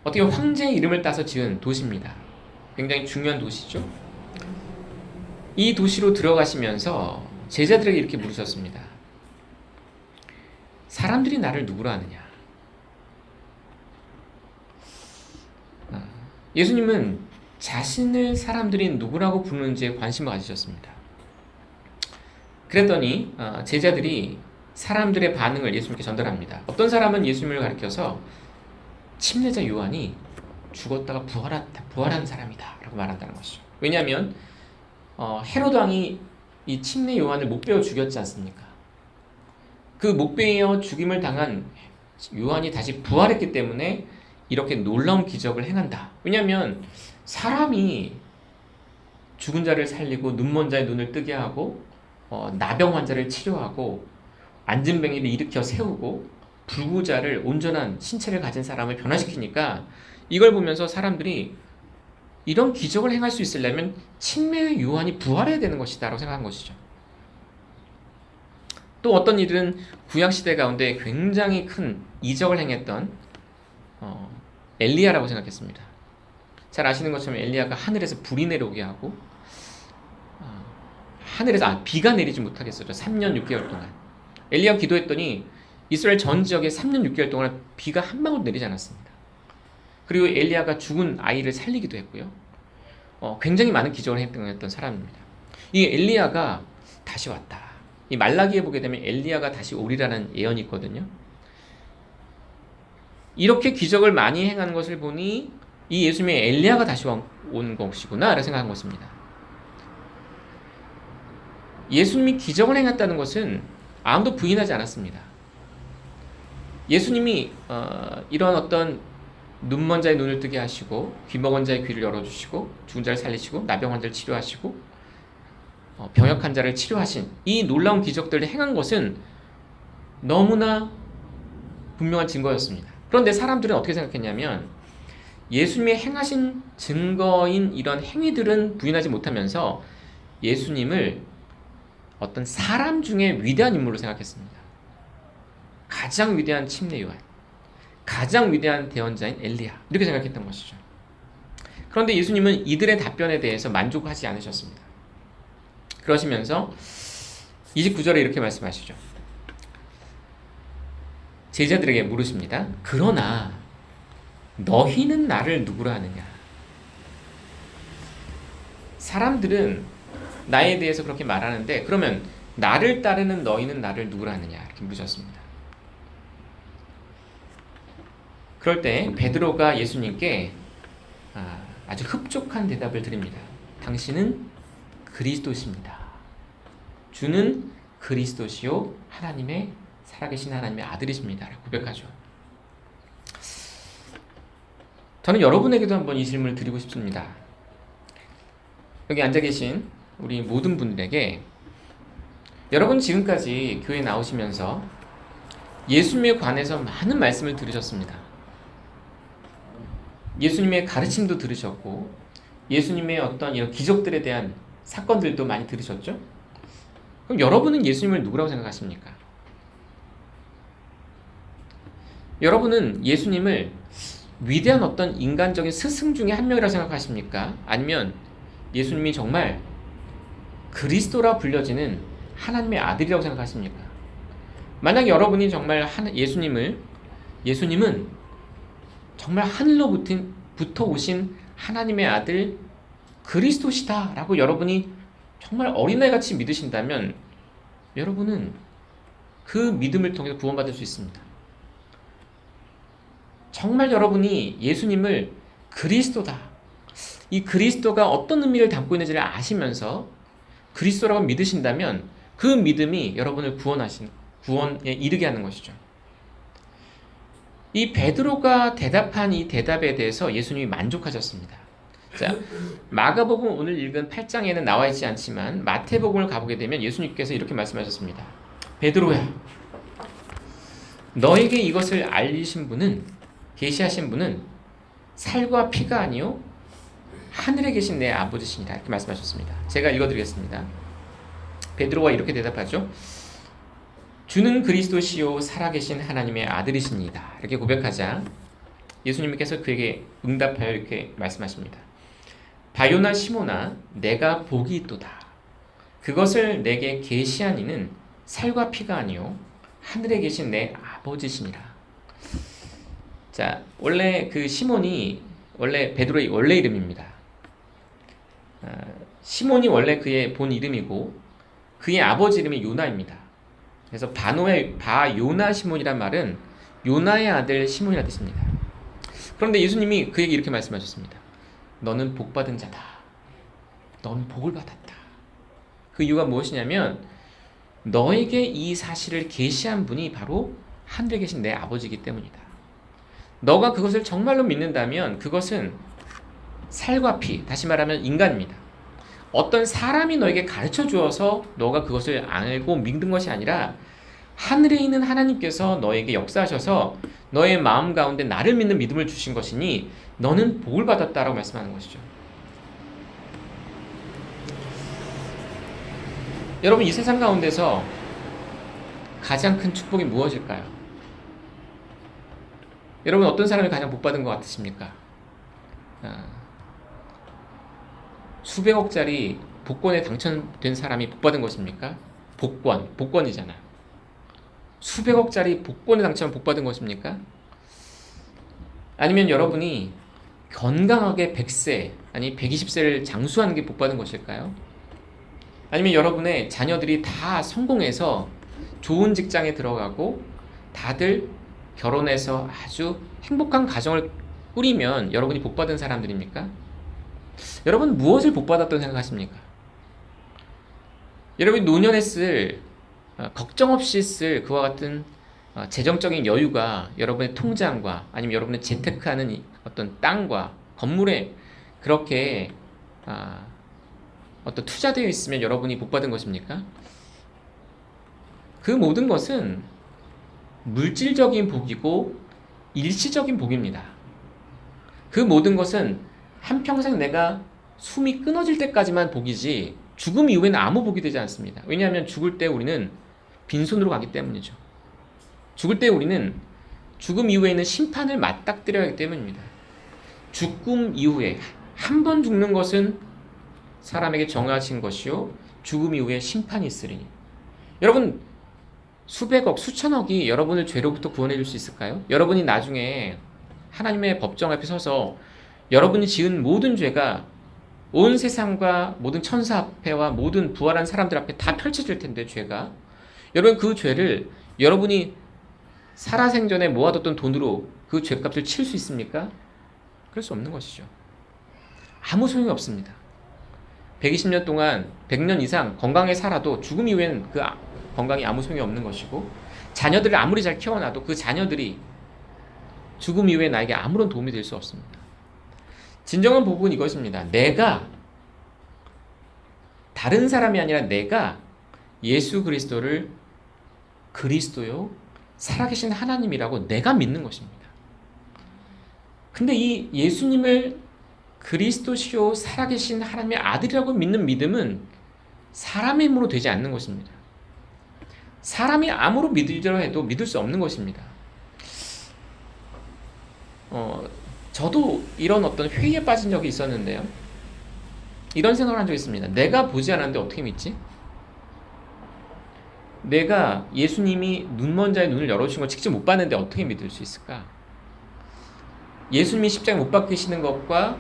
A: 어떻게 황제의 이름을 따서 지은 도시입니다. 굉장히 중요한 도시죠. 이 도시로 들어가시면서 제자들에게 이렇게 물으셨습니다. 사람들이 나를 누구로 아느냐? 예수님은 자신을 사람들이 누구라고 부르는지에 관심을 가지셨습니다. 그랬더니 제자들이 사람들의 반응을 예수님께 전달합니다. 어떤 사람은 예수님을 가리켜서 침례자 요한이 죽었다가 부활한 사람이다 라고 말한다는 것이죠. 왜냐하면 헤로드 왕이 이 침례 요한을 목베어 죽였지 않습니까? 그 목베어 죽임을 당한 요한이 다시 부활했기 때문에 이렇게 놀라운 기적을 행한다. 왜냐하면 사람이 죽은 자를 살리고 눈먼 자의 눈을 뜨게 하고 나병 환자를 치료하고 안진뱅이를 일으켜 세우고 불구자를 온전한 신체를 가진 사람을 변화시키니까 이걸 보면서 사람들이 이런 기적을 행할 수 있으려면 침례의 요한이 부활해야 되는 것이다 라고 생각한 것이죠. 또 어떤 이들은 구약시대 가운데 굉장히 큰 이적을 행했던 엘리야라고 생각했습니다. 잘 아시는 것처럼 엘리야가 하늘에서 불이 내려오게 하고 하늘에서 비가 내리지 못하게 했었죠. 3년 6개월 동안. 엘리야가 기도했더니 이스라엘 전 지역에 3년 6개월 동안 비가 한 방울 내리지 않았습니다. 그리고 엘리야가 죽은 아이를 살리기도 했고요. 굉장히 많은 기적을 했던 사람입니다. 이 엘리야가 다시 왔다. 이 말라기에 보게 되면 엘리야가 다시 오리라는 예언이 있거든요. 이렇게 기적을 많이 행하는 것을 보니 이 예수님의 엘리야가 다시 온 것이구나 라고 생각한 것입니다. 예수님이 기적을 행했다는 것은 아무도 부인하지 않았습니다. 예수님이 이런 어떤 눈먼 자의 눈을 뜨게 하시고 귀먹은 자의 귀를 열어주시고 죽은 자를 살리시고 나병 환자를 치료하시고 병역 환자를 치료하신 이 놀라운 기적들을 행한 것은 너무나 분명한 증거였습니다. 그런데 사람들은 어떻게 생각했냐면 예수님이 행하신 증거인 이런 행위들은 부인하지 못하면서 예수님을 어떤 사람 중에 위대한 인물로 생각했습니다. 가장 위대한 침례 요한, 가장 위대한 대언자인 엘리야, 이렇게 생각했던 것이죠. 그런데 예수님은 이들의 답변에 대해서 만족하지 않으셨습니다. 그러시면서 29절에 이렇게 말씀하시죠. 제자들에게 물으십니다. 그러나 너희는 나를 누구라 하느냐? 사람들은 나에 대해서 그렇게 말하는데 그러면 나를 따르는 너희는 나를 누구라 하느냐? 이렇게 물으셨습니다. 그럴 때 베드로가 예수님께 아주 흡족한 대답을 드립니다. 당신은 그리스도십니다. 주는 그리스도시요 하나님의 살아계신 하나님의 아들이십니다. 라고 고백하죠. 저는 여러분에게도 한번 이 질문을 드리고 싶습니다. 여기 앉아 계신 우리 모든 분들에게 여러분 지금까지 교회 나오시면서 예수님에 관해서 많은 말씀을 들으셨습니다. 예수님의 가르침도 들으셨고 예수님의 어떤 이런 기적들에 대한 사건들도 많이 들으셨죠? 그럼 여러분은 예수님을 누구라고 생각하십니까? 여러분은 예수님을 위대한 어떤 인간적인 스승 중에 한 명이라고 생각하십니까? 아니면 예수님이 정말 그리스도라 불려지는 하나님의 아들이라고 생각하십니까? 만약 여러분이 정말 예수님은 정말 하늘로부터 오신 하나님의 아들 그리스도시다 라고 여러분이 정말 어린아이같이 믿으신다면 여러분은 그 믿음을 통해서 구원받을 수 있습니다. 정말 여러분이 예수님을 그리스도다, 이 그리스도가 어떤 의미를 담고 있는지를 아시면서 그리스도라고 믿으신다면 그 믿음이 여러분을 구원에 이르게 하는 것이죠. 이 베드로가 대답한 이 대답에 대해서 예수님이 만족하셨습니다. 자, 마가복음 오늘 읽은 8장에는 나와 있지 않지만 마태복음을 가보게 되면 예수님께서 이렇게 말씀하셨습니다. 베드로야, 너에게 이것을 계시하신 분은 살과 피가 아니요 하늘에 계신 내 아버지시니라, 이렇게 말씀하셨습니다. 제가 읽어드리겠습니다. 베드로가 이렇게 대답하죠. 주는 그리스도시요 살아계신 하나님의 아들이십니다. 이렇게 고백하자 예수님께서 그에게 응답하여 이렇게 말씀하십니다. 바요나 시모나, 내가 복이 있도다. 그것을 내게 계시한 이는 살과 피가 아니요 하늘에 계신 내 아버지시니라. 자, 원래 그 시몬이 원래 베드로의 원래 이름입니다. 시몬이 원래 그의 본 이름이고 그의 아버지 이름이 요나입니다. 그래서 바요나 시몬이란 말은 요나의 아들 시몬이라 뜻입니다. 그런데 예수님이 그에게 이렇게 말씀하셨습니다. 너는 복받은 자다. 너는 복을 받았다. 그 이유가 무엇이냐면 너에게 이 사실을 계시한 분이 바로 하늘에 계신 내 아버지이기 때문이다. 너가 그것을 정말로 믿는다면 그것은 살과 피, 다시 말하면 인간입니다. 어떤 사람이 너에게 가르쳐 주어서 너가 그것을 알고 믿는 것이 아니라 하늘에 있는 하나님께서 너에게 역사하셔서 너의 마음 가운데 나를 믿는 믿음을 주신 것이니 너는 복을 받았다라고 말씀하는 것이죠. 여러분, 이 세상 가운데서 가장 큰 축복이 무엇일까요? 여러분, 어떤 사람이 가장 복 받은 것 같으십니까? 수백억짜리 복권에 당첨된 사람이 복 받은 것입니까? 복권이잖아요. 수백억짜리 복권에 당첨 복 받은 것입니까? 아니면 여러분이 건강하게 100세 아니 120세를 장수하는 게 복 받은 것일까요? 아니면 여러분의 자녀들이 다 성공해서 좋은 직장에 들어가고 다들 결혼해서 아주 행복한 가정을 꾸리면 여러분이 복 받은 사람들입니까? 여러분, 무엇을 복 받았다고 생각하십니까? 여러분이 노년에 쓸 걱정 없이 쓸 그와 같은 재정적인 여유가 여러분의 통장과 아니면 여러분의 재테크하는 어떤 땅과 건물에 그렇게 어떤 투자되어 있으면 여러분이 복 받은 것입니까? 그 모든 것은 물질적인 복이고 일시적인 복입니다. 그 모든 것은 한평생 내가 숨이 끊어질 때까지만 복이지 죽음 이후에는 아무 복이 되지 않습니다. 왜냐하면 죽을 때 우리는 빈손으로 가기 때문이죠. 죽을 때 우리는 죽음 이후에는 심판을 맞닥뜨려야 하기 때문입니다. 죽음 이후에 한 번 죽는 것은 사람에게 정하신 것이요 죽음 이후에 심판이 있으리니. 여러분, 수백억, 수천억이 여러분을 죄로부터 구원해 줄 수 있을까요? 여러분이 나중에 하나님의 법정 앞에 서서 여러분이 지은 모든 죄가 온 세상과 모든 천사 앞에와 모든 부활한 사람들 앞에 다 펼쳐질 텐데, 죄가. 여러분, 그 죄를 여러분이 살아생전에 모아뒀던 돈으로 그 죄값을 칠 수 있습니까? 그럴 수 없는 것이죠. 아무 소용이 없습니다. 120년 동안 100년 이상 건강에 살아도 죽음 이후에는 그 건강이 아무 소용이 없는 것이고, 자녀들을 아무리 잘 키워놔도 그 자녀들이 죽음 이후에 나에게 아무런 도움이 될 수 없습니다. 진정한 복은 이것입니다. 내가, 다른 사람이 아니라 내가 예수 그리스도를 그리스도요 살아계신 하나님이라고 내가 믿는 것입니다. 근데 이 예수님을 그리스도시요 살아계신 하나님의 아들이라고 믿는 믿음은 사람의 힘으로 되지 않는 것입니다. 사람이 아무로 믿으려 해도 믿을 수 없는 것입니다. 저도 이런 어떤 회의에 빠진 적이 있었는데요. 이런 생각을 한 적이 있습니다. 내가 보지 않았는데 어떻게 믿지? 내가 예수님이 눈먼 자의 눈을 열어주신 걸 직접 못 봤는데 어떻게 믿을 수 있을까? 예수님이 십자가에 못 박히시는 것과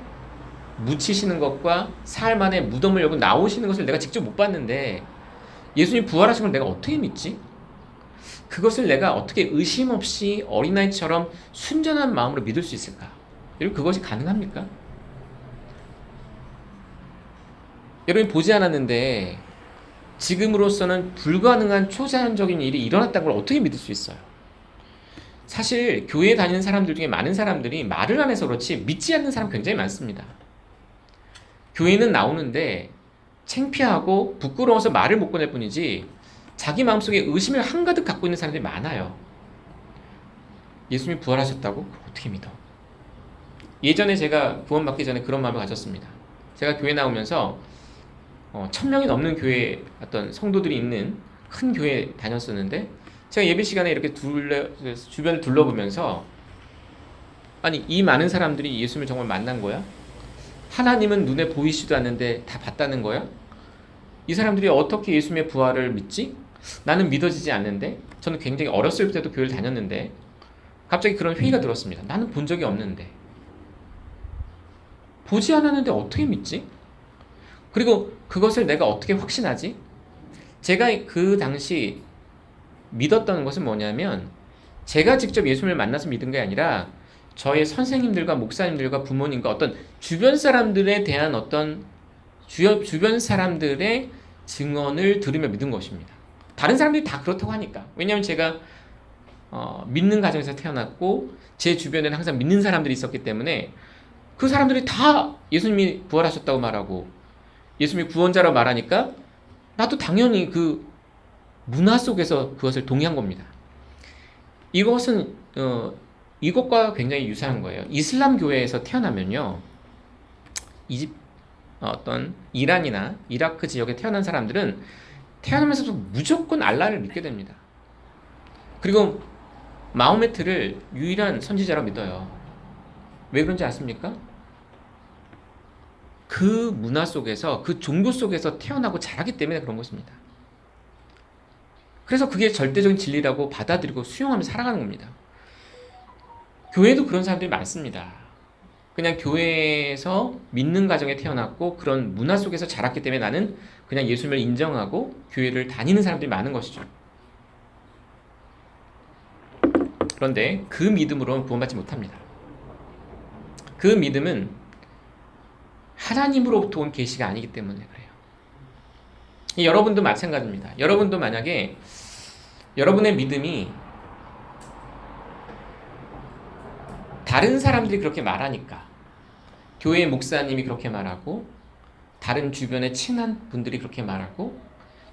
A: 묻히시는 것과 사흘 만에 무덤을 열고 나오시는 것을 내가 직접 못 봤는데 예수님 부활하신 걸 내가 어떻게 믿지? 그것을 내가 어떻게 의심 없이 어린아이처럼 순전한 마음으로 믿을 수 있을까? 여러분, 그것이 가능합니까? 여러분이 보지 않았는데 지금으로서는 불가능한 초자연적인 일이 일어났다는 걸 어떻게 믿을 수 있어요? 사실 교회에 다니는 사람들 중에 많은 사람들이 말을 안 해서 그렇지 믿지 않는 사람 굉장히 많습니다. 교회는 나오는데 창피하고 부끄러워서 말을 못 꺼낼 뿐이지 자기 마음속에 의심을 한가득 갖고 있는 사람들이 많아요. 예수님이 부활하셨다고? 그걸 어떻게 믿어? 예전에 제가 구원받기 전에 그런 마음을 가졌습니다. 제가 교회 나오면서 1000명이 넘는 교회 어떤 성도들이 있는 큰 교회에 다녔었는데 제가 예배 시간에 이렇게 주변을 둘러보면서 아니, 이 많은 사람들이 예수님을 정말 만난 거야? 하나님은 눈에 보이지도 않는데 다 봤다는 거야? 이 사람들이 어떻게 예수님의 부활을 믿지? 나는 믿어지지 않는데? 저는 굉장히 어렸을 때도 교회를 다녔는데 갑자기 그런 회의가 들었습니다. 나는 본 적이 없는데, 보지 않았는데 어떻게 믿지? 그리고 그것을 내가 어떻게 확신하지? 제가 그 당시 믿었던 것은 뭐냐면 제가 직접 예수님을 만나서 믿은 게 아니라 저의 선생님들과 목사님들과 부모님과 어떤 주변 사람들에 대한 어떤 주변 사람들의 증언을 들으며 믿은 것입니다. 다른 사람들이 다 그렇다고 하니까. 왜냐하면 제가 믿는 가정에서 태어났고 제 주변에는 항상 믿는 사람들이 있었기 때문에 그 사람들이 다 예수님이 부활하셨다고 말하고 예수님이 구원자라고 말하니까 나도 당연히 그 문화 속에서 그것을 동의한 겁니다. 이것은 이것과 굉장히 유사한 거예요. 이슬람 교회에서 태어나면요, 어떤 이란이나 이라크 지역에 태어난 사람들은 태어나면서도 무조건 알라를 믿게 됩니다. 그리고 마호메트를 유일한 선지자라고 믿어요. 왜 그런지 아십니까? 그 문화 속에서, 그 종교 속에서 태어나고 자라기 때문에 그런 것입니다. 그래서 그게 절대적인 진리라고 받아들이고 수용하면서 살아가는 겁니다. 교회도 그런 사람들이 많습니다. 그냥 교회에서 믿는 가정에 태어났고 그런 문화 속에서 자랐기 때문에 나는 그냥 예수님을 인정하고 교회를 다니는 사람들이 많은 것이죠. 그런데 그 믿음으로는 구원받지 못합니다. 그 믿음은 하나님으로부터 온 계시가 아니기 때문에 그래요. 여러분도 마찬가지입니다. 여러분도 만약에 여러분의 믿음이 다른 사람들이 그렇게 말하니까, 교회 목사님이 그렇게 말하고 다른 주변의 친한 분들이 그렇게 말하고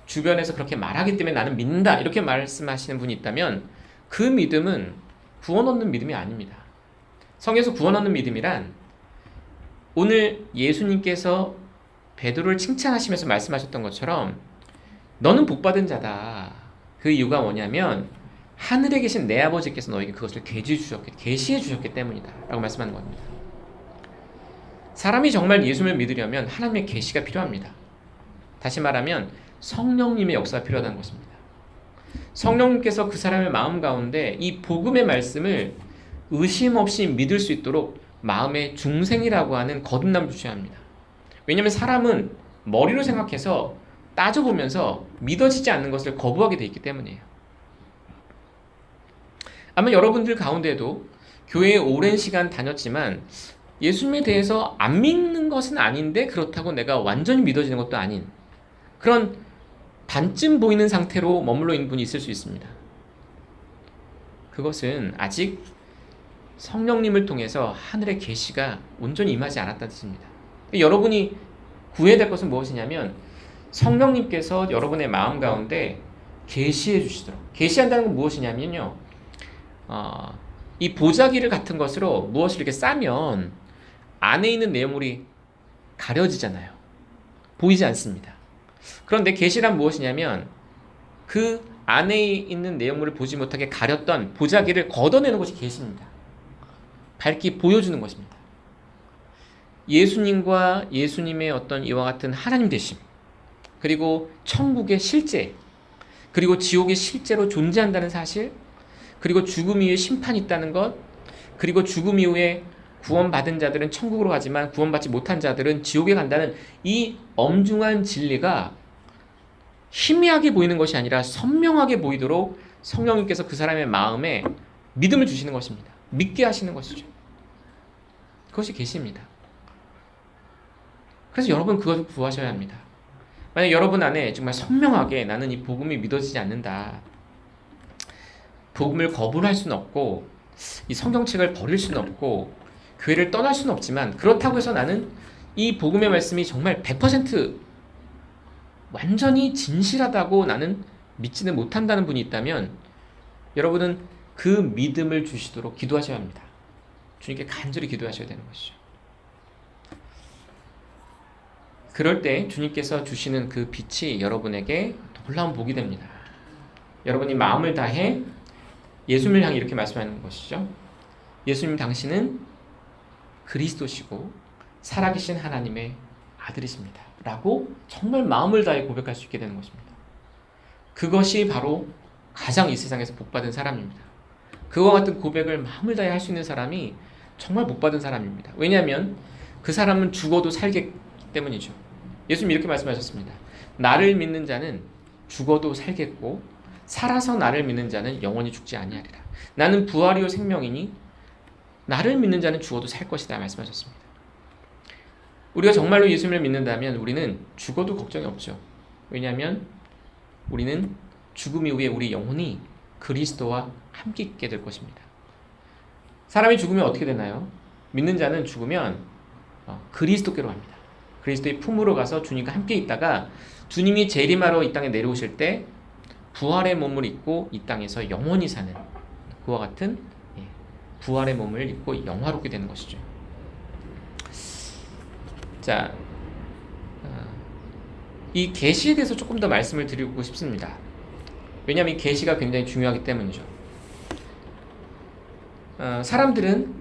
A: 주변에서 그렇게 말하기 때문에 나는 믿는다 이렇게 말씀하시는 분이 있다면 그 믿음은 구원 얻는 믿음이 아닙니다. 성경에서 구원 얻는 믿음이란 오늘 예수님께서 베드로를 칭찬하시면서 말씀하셨던 것처럼 너는 복받은 자다. 그 이유가 뭐냐면 하늘에 계신 내 아버지께서 너에게 그것을 계시해 주셨기 때문이다 라고 말씀하는 겁니다. 사람이 정말 예수님을 믿으려면 하나님의 계시가 필요합니다. 다시 말하면 성령님의 역사가 필요하다는 것입니다. 성령님께서 그 사람의 마음 가운데 이 복음의 말씀을 의심 없이 믿을 수 있도록 마음의 중생이라고 하는 거듭남을 주셔야 합니다. 왜냐하면 사람은 머리로 생각해서 따져보면서 믿어지지 않는 것을 거부하게 돼 있기 때문이에요. 아마 여러분들 가운데도 교회에 오랜 시간 다녔지만 예수님에 대해서 안 믿는 것은 아닌데 그렇다고 내가 완전히 믿어지는 것도 아닌 그런 반쯤 보이는 상태로 머물러 있는 분이 있을 수 있습니다. 그것은 아직 성령님을 통해서 하늘의 계시가 온전히 임하지 않았다는 뜻입니다. 여러분이 구해야 될 것은 무엇이냐면 성령님께서 여러분의 마음 가운데 계시해 주시도록. 계시한다는 건 무엇이냐면요, 이 보자기를 같은 것으로 무엇을 이렇게 싸면 안에 있는 내용물이 가려지잖아요. 보이지 않습니다. 그런데 계시란 무엇이냐면 그 안에 있는 내용물을 보지 못하게 가렸던 보자기를 걷어내는 것이 계시입니다. 밝히 보여주는 것입니다. 예수님과 예수님의 어떤 이와 같은 하나님 되심, 그리고 천국의 실제, 그리고 지옥이 실제로 존재한다는 사실, 그리고 죽음 이후에 심판이 있다는 것, 그리고 죽음 이후에 구원받은 자들은 천국으로 가지만 구원받지 못한 자들은 지옥에 간다는 이 엄중한 진리가 희미하게 보이는 것이 아니라 선명하게 보이도록 성령님께서 그 사람의 마음에 믿음을 주시는 것입니다. 믿게 하시는 것이죠. 그것이 계시입니다. 그래서 여러분 그것을 구하셔야 합니다. 만약 여러분 안에 정말 선명하게 나는 이 복음이 믿어지지 않는다, 복음을 거부할 수는 없고 이 성경책을 버릴 수는 없고 교회를 떠날 수는 없지만 그렇다고 해서 나는 이 복음의 말씀이 정말 100% 완전히 진실하다고 나는 믿지는 못한다는 분이 있다면 여러분은 그 믿음을 주시도록 기도하셔야 합니다. 주님께 간절히 기도하셔야 되는 것이죠. 그럴 때 주님께서 주시는 그 빛이 여러분에게 놀라운 복이 됩니다. 여러분이 마음을 다해 예수님을 향해 이렇게 말씀하는 것이죠. 예수님, 당신은 그리스도시고 살아계신 하나님의 아들이십니다 라고 정말 마음을 다해 고백할 수 있게 되는 것입니다. 그것이 바로 가장 이 세상에서 복받은 사람입니다. 그와 같은 고백을 마음을 다해 할 수 있는 사람이 정말 복받은 사람입니다. 왜냐하면 그 사람은 죽어도 살기 때문이죠. 예수님 이렇게 말씀하셨습니다. 나를 믿는 자는 죽어도 살겠고 살아서 나를 믿는 자는 영원히 죽지 아니하리라. 나는 부활이요 생명이니 나를 믿는 자는 죽어도 살 것이다 말씀하셨습니다. 우리가 정말로 예수님을 믿는다면 우리는 죽어도 걱정이 없죠. 왜냐하면 우리는 죽음 이후에 우리 영혼이 그리스도와 함께 있게 될 것입니다. 사람이 죽으면 어떻게 되나요? 믿는 자는 죽으면 그리스도께로 갑니다. 그리스도의 품으로 가서 주님과 함께 있다가 주님이 재림하러 이 땅에 내려오실 때 부활의 몸을 입고 이 땅에서 영원히 사는 그와 같은 부활의 몸을 입고 영화롭게 되는 것이죠. 자, 이 계시에 대해서 조금 더 말씀을 드리고 싶습니다. 왜냐하면 이 계시가 굉장히 중요하기 때문이죠. 사람들은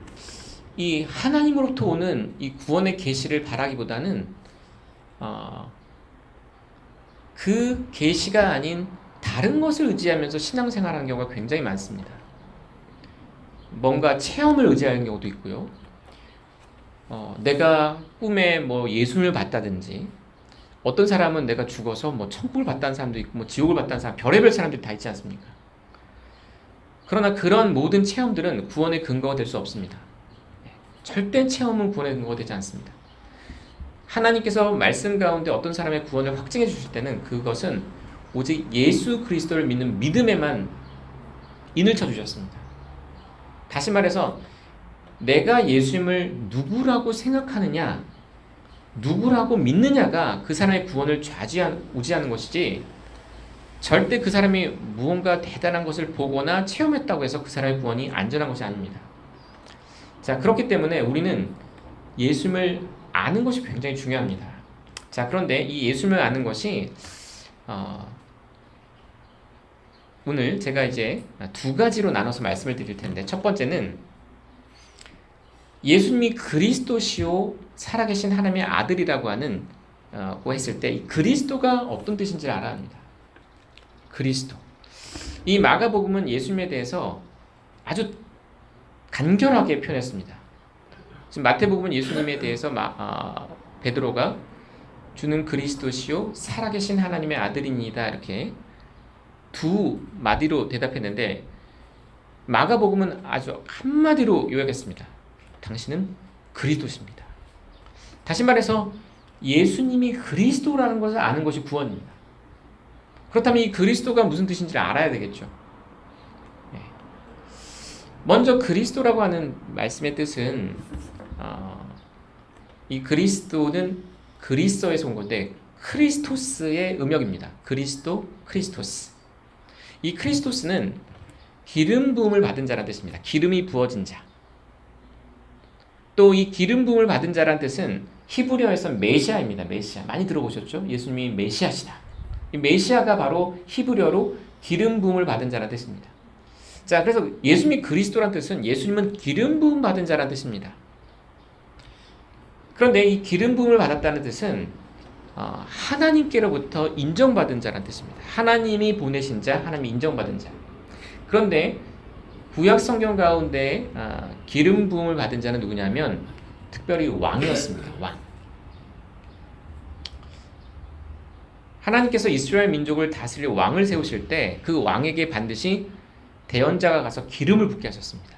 A: 이 하나님으로부터 오는 이 구원의 계시를 바라기보다는 그 계시가 아닌 다른 것을 의지하면서 신앙생활하는 경우가 굉장히 많습니다. 뭔가 체험을 의지하는 경우도 있고요. 내가 꿈에 뭐 예수를 봤다든지, 어떤 사람은 내가 죽어서 뭐 천국을 봤다는 사람도 있고, 뭐 지옥을 봤다는 사람, 별의별 사람들이 다 있지 않습니까? 그러나 그런 모든 체험들은 구원의 근거가 될 수 없습니다. 절대 체험은 구원의 근거가 되지 않습니다. 하나님께서 말씀 가운데 어떤 사람의 구원을 확증해 주실 때는 그것은 오직 예수 그리스도를 믿는 믿음에만 인을 쳐 주셨습니다. 다시 말해서 내가 예수님을 누구라고 생각하느냐, 누구라고 믿느냐가 그 사람의 구원을 우지하는 것이지, 절대 그 사람이 무언가 대단한 것을 보거나 체험했다고 해서 그 사람의 구원이 안전한 것이 아닙니다. 자, 그렇기 때문에 우리는 예수님을 아는 것이 굉장히 중요합니다. 자, 그런데 이 예수님을 아는 것이 오늘 제가 이제 두 가지로 나눠서 말씀을 드릴 텐데, 첫 번째는 예수님이 그리스도시요 살아계신 하나님의 아들이라고 하는 했을 때, 이 그리스도가 어떤 뜻인지를 알아야 합니다. 그리스도. 이 마가복음은 예수님에 대해서 아주 간결하게 표현했습니다. 지금 마태복음은 예수님에 대해서 베드로가 주는 그리스도시요 살아계신 하나님의 아들입니다, 이렇게 두 마디로 대답했는데, 마가복음은 아주 한마디로 요약했습니다. 당신은 그리스도십니다. 다시 말해서 예수님이 그리스도라는 것을 아는 것이 구원입니다. 그렇다면 이 그리스도가 무슨 뜻인지를 알아야 되겠죠. 먼저 그리스도라고 하는 말씀의 뜻은 이 그리스도는 그리스어에서 온 건데 크리스토스의 음역입니다. 그리스도, 크리스토스. 이 크리스토스는 기름 부음을 받은 자라는 뜻입니다. 기름이 부어진 자. 또 이 기름 부음을 받은 자라는 뜻은 히브리어에서 메시아입니다. 메시아. 많이 들어보셨죠? 예수님이 메시아시다. 이 메시아가 바로 히브리어로 기름 부음을 받은 자라는 뜻입니다. 자, 그래서 예수님이 그리스도란 뜻은 예수님은 기름 부음 받은 자라는 뜻입니다. 그런데 이 기름 부음을 받았다는 뜻은 하나님께로부터 인정받은 자라는 뜻입니다. 하나님이 보내신 자, 하나님이 인정받은 자. 그런데 구약 성경 가운데 기름 부음을 받은 자는 누구냐면 특별히 왕이었습니다. 왕. 하나님께서 이스라엘 민족을 다스릴 왕을 세우실 때 그 왕에게 반드시 대언자가 가서 기름을 붓게 하셨습니다.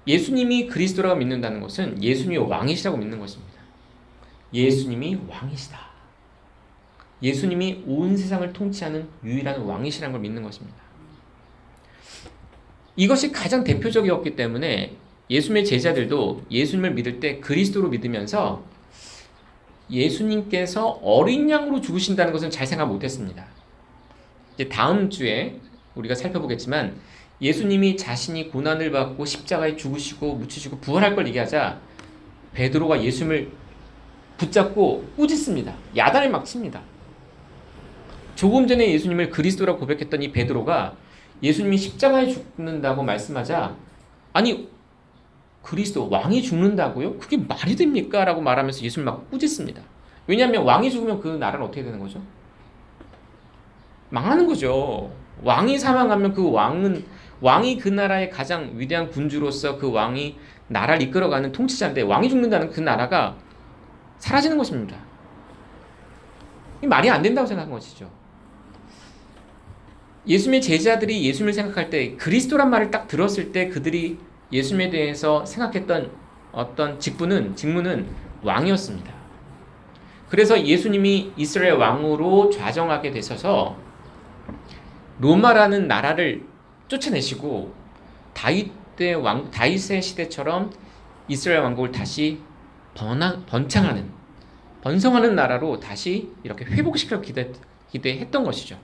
A: 예수님이 그리스도라고 믿는다는 것은 예수님이 왕이시라고 믿는 것입니다. 예수님이 왕이시다. 예수님이 온 세상을 통치하는 유일한 왕이시라는 걸 믿는 것입니다. 이것이 가장 대표적이었기 때문에 예수님의 제자들도 예수님을 믿을 때 그리스도로 믿으면서 예수님께서 어린 양으로 죽으신다는 것은 잘 생각 못했습니다. 이제 다음 주에 우리가 살펴보겠지만 예수님이 자신이 고난을 받고 십자가에 죽으시고 묻히시고 부활할 걸 얘기하자 베드로가 예수님을 붙잡고 꾸짖습니다. 야단을 막 칩니다. 조금 전에 예수님을 그리스도라고 고백했던 이 베드로가 예수님이 십자가에 죽는다고 말씀하자, 아니 그리스도 왕이 죽는다고요? 그게 말이 됩니까? 라고 말하면서 예수님을 막 꾸짖습니다. 왜냐하면 왕이 죽으면 그 나라는 어떻게 되는 거죠? 망하는 거죠. 왕이 사망하면 그 왕이 그 나라의 가장 위대한 군주로서 그 왕이 나라를 이끌어가는 통치자인데, 왕이 죽는다는 그 나라가 사라지는 것입니다. 이 말이 안 된다고 생각한 것이죠. 예수님의 제자들이 예수님을 생각할 때 그리스도란 말을 딱 들었을 때 그들이 예수님에 대해서 생각했던 어떤 직무는 왕이었습니다. 그래서 예수님이 이스라엘 왕으로 좌정하게 되셔서 로마라는 나라를 쫓아내시고 다윗의 시대처럼 이스라엘 왕국을 다시 번성하는 나라로 다시 이렇게 회복시키려고 기대했던 것이죠.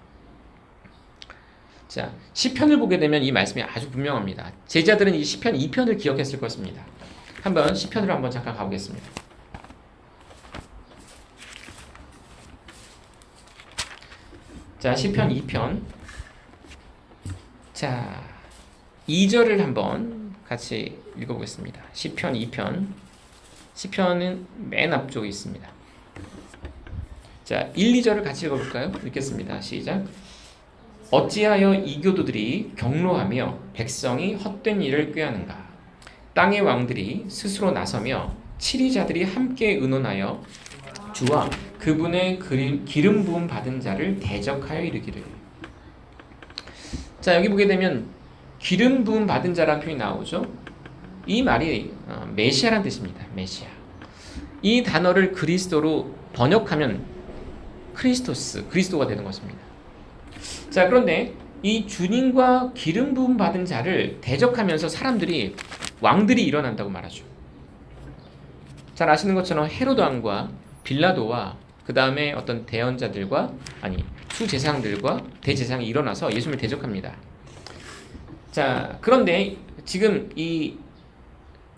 A: 자, 시편을 보게 되면 이 말씀이 아주 분명합니다. 제자들은 이 시편 2편을 기억했을 것입니다. 한번 시편으로 한번 잠깐 가보겠습니다. 자, 시편 2편. 자, 2절을 한번 같이 읽어보겠습니다. 시편 2편. 시편은 맨 앞쪽에 있습니다. 자, 1, 2절을 같이 읽어볼까요? 읽겠습니다. 시작. 어찌하여 이교도들이 경로하며 백성이 헛된 일을 꾀하는가? 땅의 왕들이 스스로 나서며 치리자들이 함께 의논하여 주와 그분의 기름 부음 받은 자를 대적하여 이르기를. 자, 여기 보게 되면 기름 부음 받은 자라는 표현이 나오죠. 이 말이 메시아라는 뜻입니다. 메시아. 이 단어를 그리스도로 번역하면 크리스토스, 그리스도가 되는 것입니다. 자, 그런데 이 주님과 기름 부음 받은 자를 대적하면서 사람들이 왕들이 일어난다고 말하죠. 잘 아시는 것처럼 헤로드 왕과 빌라도와 그 다음에 어떤 대언자들과 수제사장들과 대제사장이 일어나서 예수님을 대적합니다. 자, 그런데 지금 이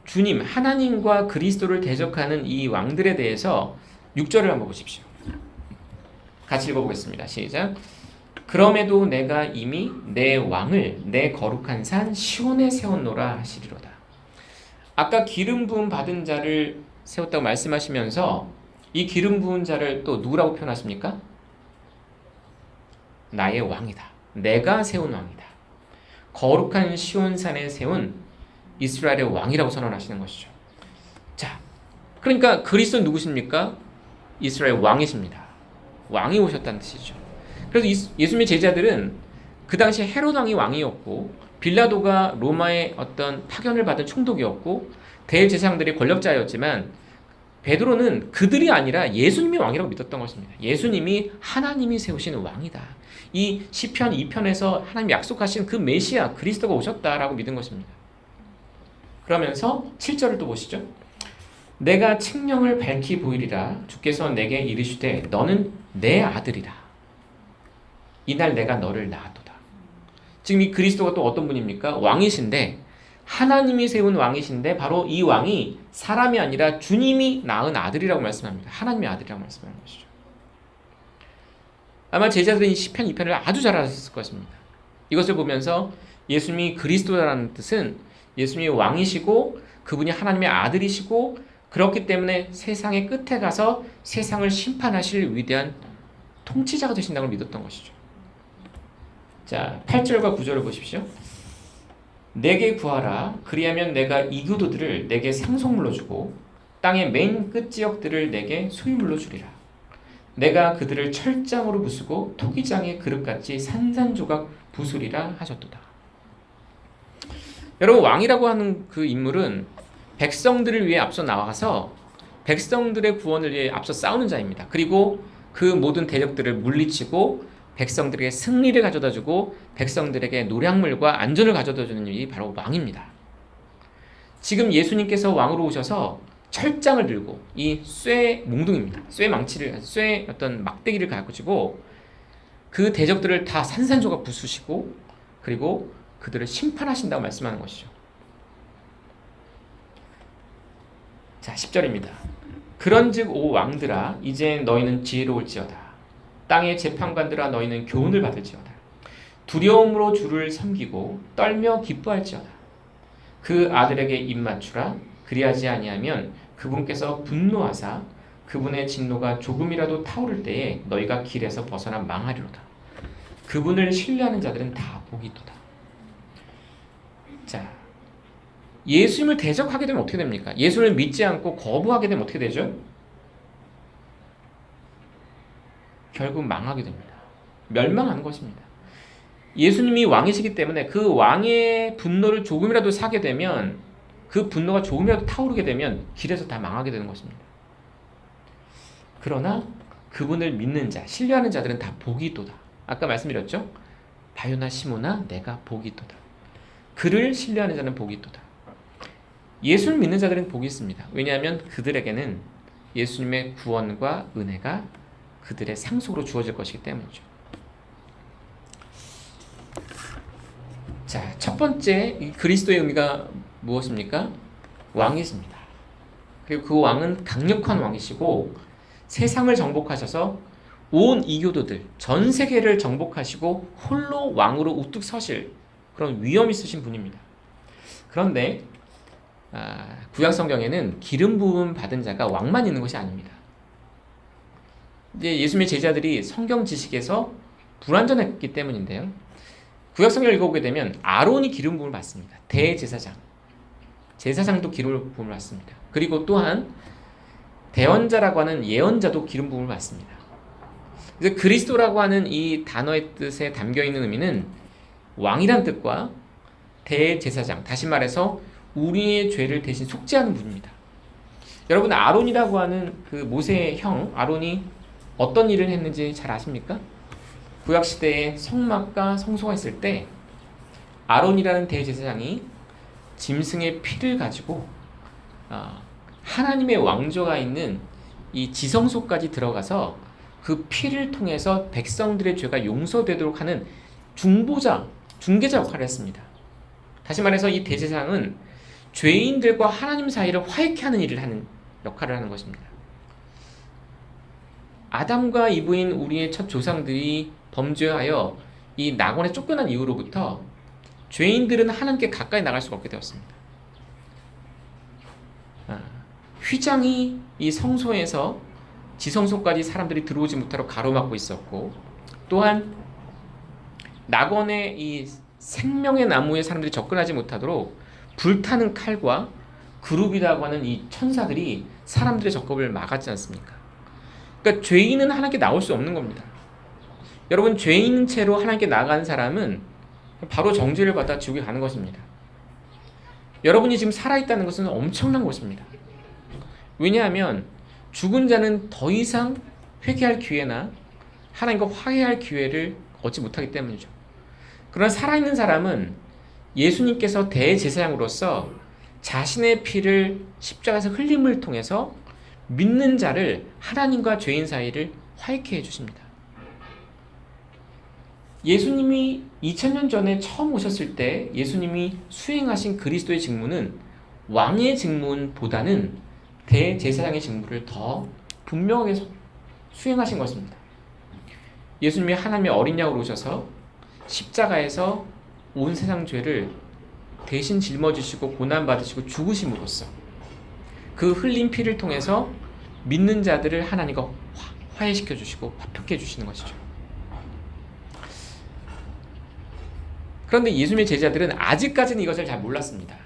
A: 주님 하나님과 그리스도를 대적하는 이 왕들에 대해서 6절을 한번 보십시오. 같이 읽어보겠습니다. 시작. 그럼에도 내가 이미 내 왕을 내 거룩한 산 시온에 세웠노라 하시리로다. 아까 기름 부음 받은 자를 세웠다고 말씀하시면서 이 기름 부은 자를 또 누구라고 표현하십니까? 나의 왕이다. 내가 세운 왕이다. 거룩한 시온산에 세운 이스라엘의 왕이라고 선언하시는 것이죠. 자, 그러니까 그리스도는 누구십니까? 이스라엘 왕이십니다. 왕이 오셨다는 뜻이죠. 그래서 예수님의 제자들은 그 당시 헤롯 왕이 왕이었고 빌라도가 로마의 어떤 파견을 받은 총독이었고 대제사장들이 권력자였지만 베드로는 그들이 아니라 예수님이 왕이라고 믿었던 것입니다. 예수님이 하나님이 세우시는 왕이다. 이 시편 2편에서 하나님이 약속하신 그 메시아 그리스도가 오셨다라고 믿은 것입니다. 그러면서 7절을 또 보시죠. 내가 칙령을 밝히 보이리라 주께서 내게 이르시되 너는 내 아들이라. 이날 내가 너를 낳았도다. 지금 이 그리스도가 또 어떤 분입니까? 왕이신데 하나님이 세운 왕이신데 바로 이 왕이 사람이 아니라 주님이 낳은 아들이라고 말씀합니다. 하나님의 아들이라고 말씀하는 것이죠. 아마 제자들은 이 시편 2편을 아주 잘 알았을 것입니다. 이것을 보면서 예수님이 그리스도라는 뜻은 예수님이 왕이시고 그분이 하나님의 아들이시고 그렇기 때문에 세상의 끝에 가서 세상을 심판하실 위대한 통치자가 되신다고 믿었던 것이죠. 자, 8절과 9절을 보십시오. 내게 구하라. 그리하면 내가 이교도들을 내게 상속물로 주고 땅의 맨 끝지역들을 내게 소유물로 주리라. 내가 그들을 철장으로 부수고 토기장의 그릇같이 산산조각 부수리라 하셨도다. 여러분, 왕이라고 하는 그 인물은 백성들을 위해 앞서 나와서 백성들의 구원을 위해 앞서 싸우는 자입니다. 그리고 그 모든 대적들을 물리치고 백성들에게 승리를 가져다주고 백성들에게 노량물과 안전을 가져다주는 일이 바로 왕입니다. 지금 예수님께서 왕으로 오셔서 철장을 들고 이 쇠 몽둥입니다. 쇠 어떤 막대기를 가지고 그 대적들을 다 산산조각 부수시고 그리고 그들을 심판하신다고 말씀하는 것이죠. 자, 10절입니다. 그런즉 오 왕들아 이제 너희는 지혜로울지어다. 땅의 재판관들아 너희는 교훈을 받을지어다. 두려움으로 주를 섬기고 떨며 기뻐할지어다. 그 아들에게 입맞추라. 그리하지 아니하면 그분께서 분노하사 그분의 진노가 조금이라도 타오를 때에 너희가 길에서 벗어나 망하리로다. 그분을 신뢰하는 자들은 다 복이 있도다. 자, 예수님을 대적하게 되면 어떻게 됩니까? 예수를 믿지 않고 거부하게 되면 어떻게 되죠? 결국 망하게 됩니다. 멸망하는 것입니다. 예수님이 왕이시기 때문에 그 왕의 분노를 조금이라도 사게 되면 그 분노가 조금이라도 타오르게 되면 길에서 다 망하게 되는 것입니다. 그러나 그분을 믿는 자, 신뢰하는 자들은 다 복이 있도다. 아까 말씀드렸죠? 바요나 시모나 내가 복이 있도다. 그를 신뢰하는 자는 복이 있도다. 예수를 믿는 자들은 복이 있습니다. 왜냐하면 그들에게는 예수님의 구원과 은혜가 그들의 상속으로 주어질 것이기 때문이죠. 자, 첫 번째 그리스도의 의미가 무엇입니까? 왕이십니다. 그리고 그 왕은 강력한 왕이시고 세상을 정복하셔서 온 이교도들 전 세계를 정복하시고 홀로 왕으로 우뚝 서실 그런 위엄 있으신 분입니다. 그런데 구약 성경에는 기름 부음 받은 자가 왕만 있는 것이 아닙니다. 이제 예수님의 제자들이 성경 지식에서 불완전했기 때문인데요. 구약 성경을 읽어보게 되면 아론이 기름 부음을 받습니다. 대제사장, 제사장도 기름 부음을 받습니다. 그리고 또한 대언자라고 하는 예언자도 기름 부음을 받습니다. 그래서 그리스도라고 하는 이 단어의 뜻에 담겨 있는 의미는 왕이란 뜻과 대제사장, 다시 말해서 우리의 죄를 대신 속죄하는 분입니다. 여러분, 아론이라고 하는 그 모세의 형 아론이 어떤 일을 했는지 잘 아십니까? 구약 시대에 성막과 성소가 있을 때 아론이라는 대제사장이 짐승의 피를 가지고 하나님의 왕조가 있는 이 지성소까지 들어가서 그 피를 통해서 백성들의 죄가 용서되도록 하는 중개자 역할을 했습니다. 다시 말해서 이 대제사장은 죄인들과 하나님 사이를 화해케 하는 일을 하는 역할을 하는 것입니다. 아담과 이브인 우리의 첫 조상들이 범죄하여 이 낙원에 쫓겨난 이후로부터 죄인들은 하나님께 가까이 나갈 수가 없게 되었습니다. 휘장이 이 성소에서 지성소까지 사람들이 들어오지 못하도록 가로막고 있었고, 또한 낙원의 이 생명의 나무에 사람들이 접근하지 못하도록 불타는 칼과 그룹이라고 하는 이 천사들이 사람들의 접근을 막았지 않습니까? 그러니까 죄인은 하나님께 나올 수 없는 겁니다. 여러분, 죄인 채로 하나님께 나간 사람은 바로 정죄를 받아 지옥에 가는 것입니다. 여러분이 지금 살아있다는 것은 엄청난 것입니다. 왜냐하면 죽은 자는 더 이상 회개할 기회나 하나님과 화해할 기회를 얻지 못하기 때문이죠. 그러나 살아있는 사람은 예수님께서 대제사장으로서 자신의 피를 십자가에서 흘림을 통해서 믿는 자를 하나님과 죄인 사이를 화해케 해주십니다. 예수님이 2000년 전에 처음 오셨을 때 예수님이 수행하신 그리스도의 직무는 왕의 직무보다는 대제사장의 직무를 더 분명하게 수행하신 것입니다. 예수님이 하나님의 어린 양으로 오셔서 십자가에서 온 세상 죄를 대신 짊어지시고 고난받으시고 죽으심으로써 그 흘린 피를 통해서 믿는 자들을 하나님과 화해시켜 주시고 화평케 해주시는 것이죠. 그런데 예수님의 제자들은 아직까지는 이것을 잘 몰랐습니다.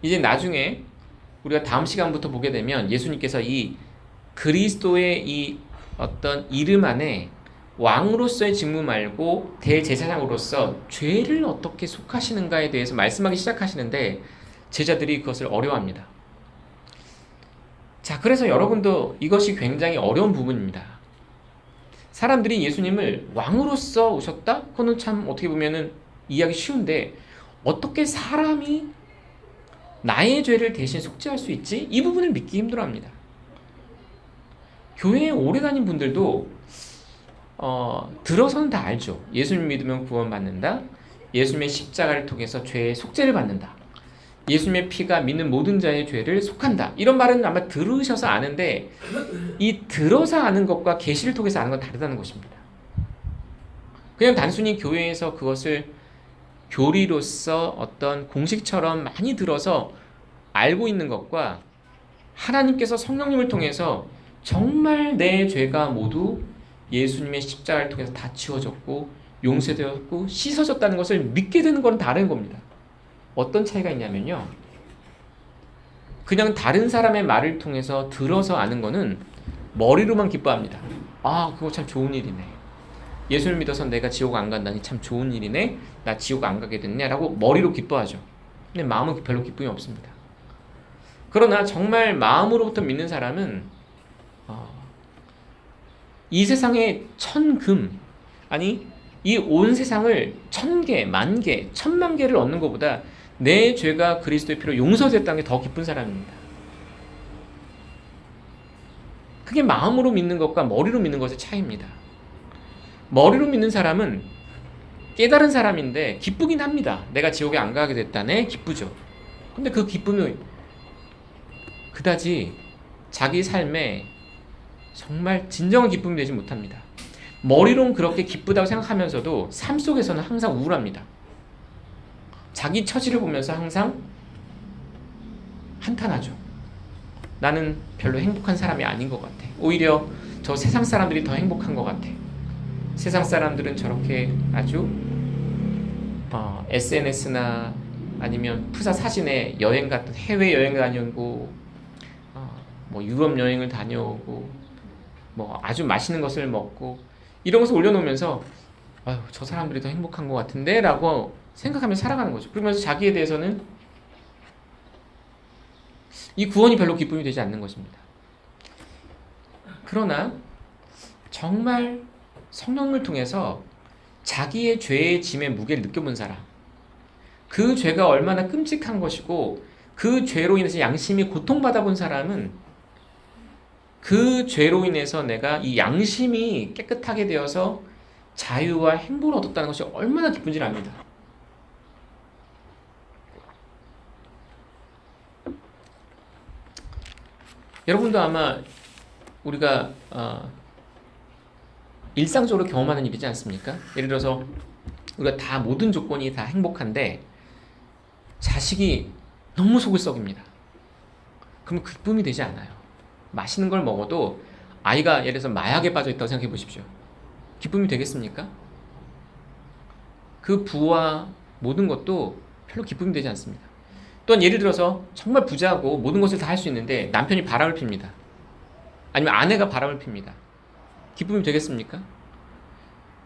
A: 이제 나중에 우리가 다음 시간부터 보게 되면 예수님께서 이 그리스도의 이 어떤 이름 안에 왕으로서의 직무 말고 대제사장으로서 죄를 어떻게 속하시는가에 대해서 말씀하기 시작하시는데 제자들이 그것을 어려워합니다. 자, 그래서 여러분도 이것이 굉장히 어려운 부분입니다. 사람들이 예수님을 왕으로서 오셨다? 그거는 참 어떻게 보면은 이해하기 쉬운데 어떻게 사람이 나의 죄를 대신 속죄할 수 있지? 이 부분을 믿기 힘들어합니다. 교회에 오래 다닌 분들도 들어서는 다 알죠. 예수님 믿으면 구원받는다. 예수님의 십자가를 통해서 죄의 속죄를 받는다. 예수님의 피가 믿는 모든 자의 죄를 속한다. 이런 말은 아마 들으셔서 아는데 이 들어서 아는 것과 계시를 통해서 아는 건 다르다는 것입니다. 그냥 단순히 교회에서 그것을 교리로서 어떤 공식처럼 많이 들어서 알고 있는 것과 하나님께서 성령님을 통해서 정말 내 죄가 모두 예수님의 십자가를 통해서 다 지워졌고 용서되었고 씻어졌다는 것을 믿게 되는 건 다른 겁니다. 어떤 차이가 있냐면요, 그냥 다른 사람의 말을 통해서 들어서 아는 거는 머리로만 기뻐합니다. 아, 그거 참 좋은 일이네. 예수를 믿어서 내가 지옥 안 간다니 참 좋은 일이네. 나 지옥 안 가게 됐네 라고 머리로 기뻐하죠. 근데 마음은 별로 기쁨이 없습니다. 그러나 정말 마음으로부터 믿는 사람은 이 세상에 천금, 아니 이 온 세상을 1000개, 10,000개, 10,000,000개를 얻는 것보다 내 죄가 그리스도의 피로 용서됐다는 게 더 기쁜 사람입니다. 그게 마음으로 믿는 것과 머리로 믿는 것의 차이입니다. 머리로 믿는 사람은 깨달은 사람인데 기쁘긴 합니다. 내가 지옥에 안 가게 됐다네, 기쁘죠. 근데 그 기쁨이 그다지 자기 삶에 정말 진정한 기쁨이 되지 못합니다. 머리로는 그렇게 기쁘다고 생각하면서도 삶 속에서는 항상 우울합니다. 자기 처지를 보면서 항상 한탄하죠. 나는 별로 행복한 사람이 아닌 것 같아. 오히려 저 세상 사람들이 더 행복한 것 같아. 세상 사람들은 저렇게 아주 SNS나 아니면 푸사 사진에 여행 같은 해외 여행을 다녀오고 뭐 유럽 여행을 다녀오고 뭐 아주 맛있는 것을 먹고 이런 것을 올려놓으면서 아유, 저 사람들이 더 행복한 것 같은데 라고 생각하면서 살아가는 거죠. 그러면서 자기에 대해서는 이 구원이 별로 기쁨이 되지 않는 것입니다. 그러나 정말 성령을 통해서 자기의 죄의 짐의 무게를 느껴본 사람, 그 죄가 얼마나 끔찍한 것이고 그 죄로 인해서 양심이 고통받아 본 사람은 그 죄로 인해서 내가 이 양심이 깨끗하게 되어서 자유와 행복을 얻었다는 것이 얼마나 기쁜지를 압니다. 여러분도 아마 우리가 일상적으로 경험하는 일이지 않습니까? 예를 들어서 우리가 다 모든 조건이 다 행복한데 자식이 너무 속을 썩입니다. 그럼 기쁨이 되지 않아요. 맛있는 걸 먹어도 아이가 예를 들어서 마약에 빠져 있다고 생각해 보십시오. 기쁨이 되겠습니까? 그 부와 모든 것도 별로 기쁨이 되지 않습니다. 또한 예를 들어서 정말 부자고 모든 것을 다 할 수 있는데 남편이 바람을 핍니다. 아니면 아내가 바람을 핍니다. 기쁨이 되겠습니까?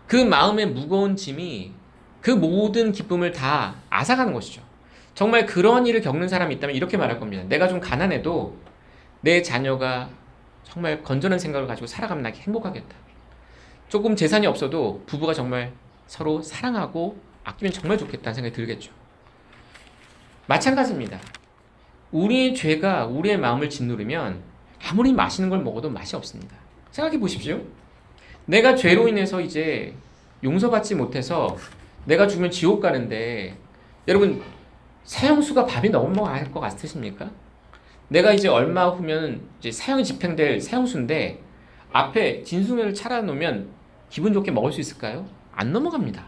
A: 그 마음의 무거운 짐이 그 모든 기쁨을 다 앗아가는 것이죠. 정말 그런 일을 겪는 사람이 있다면 이렇게 말할 겁니다. 내가 좀 가난해도 내 자녀가 정말 건전한 생각을 가지고 살아가면 나 행복하겠다. 조금 재산이 없어도 부부가 정말 서로 사랑하고 아끼면 정말 좋겠다는 생각이 들겠죠. 마찬가지입니다. 우리의 죄가 우리의 마음을 짓누르면 아무리 맛있는 걸 먹어도 맛이 없습니다. 생각해 보십시오. 내가 죄로 인해서 이제 용서받지 못해서 내가 죽으면 지옥 가는데 여러분 사형수가 밥이 넘어갈 것 같으십니까? 내가 이제 얼마 후면 이제 사형이 집행될 사형수인데 앞에 진수면을 차려놓으면 기분 좋게 먹을 수 있을까요? 안 넘어갑니다.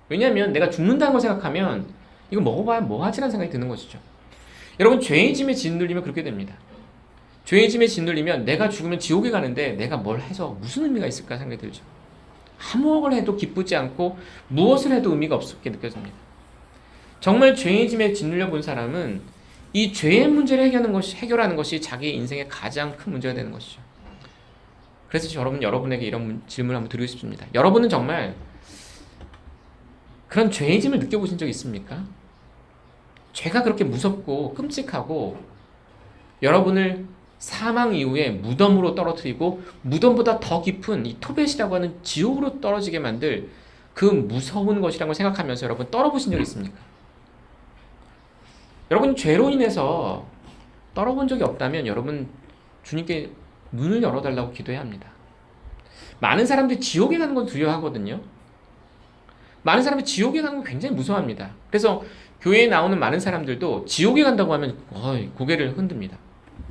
A: 왜냐하면 내가 죽는다는 걸 생각하면 이거 먹어봐야 뭐하지라는 생각이 드는 것이죠. 여러분 죄의 짐에 짓눌리면 그렇게 됩니다. 죄의 짐에 짓눌리면 내가 죽으면 지옥에 가는데 내가 뭘 해서 무슨 의미가 있을까 생각이 들죠. 아무걸 해도 기쁘지 않고 무엇을 해도 의미가 없게 느껴집니다. 정말 죄의 짐에 짓눌려 본 사람은 이 죄의 문제를 해결하는 것이 자기 인생의 가장 큰 문제가 되는 것이죠. 그래서 여러분에게 이런 질문을 한번 드리고 싶습니다. 여러분은 정말 그런 죄의 짐을 느껴보신 적 있습니까? 죄가 그렇게 무섭고 끔찍하고 여러분을 사망 이후에 무덤으로 떨어뜨리고 무덤보다 더 깊은 이 토벳이라고 하는 지옥으로 떨어지게 만들 그 무서운 것이라고 생각하면서 여러분 떨어보신 적 있습니까? 여러분 죄로 인해서 떨어본 적이 없다면 여러분 주님께 눈을 열어달라고 기도해야 합니다. 많은 사람들이 지옥에 가는 건 두려워하거든요. 많은 사람이 지옥에 가는 건 굉장히 무서워합니다. 그래서 교회에 나오는 많은 사람들도 지옥에 간다고 하면 고개를 흔듭니다.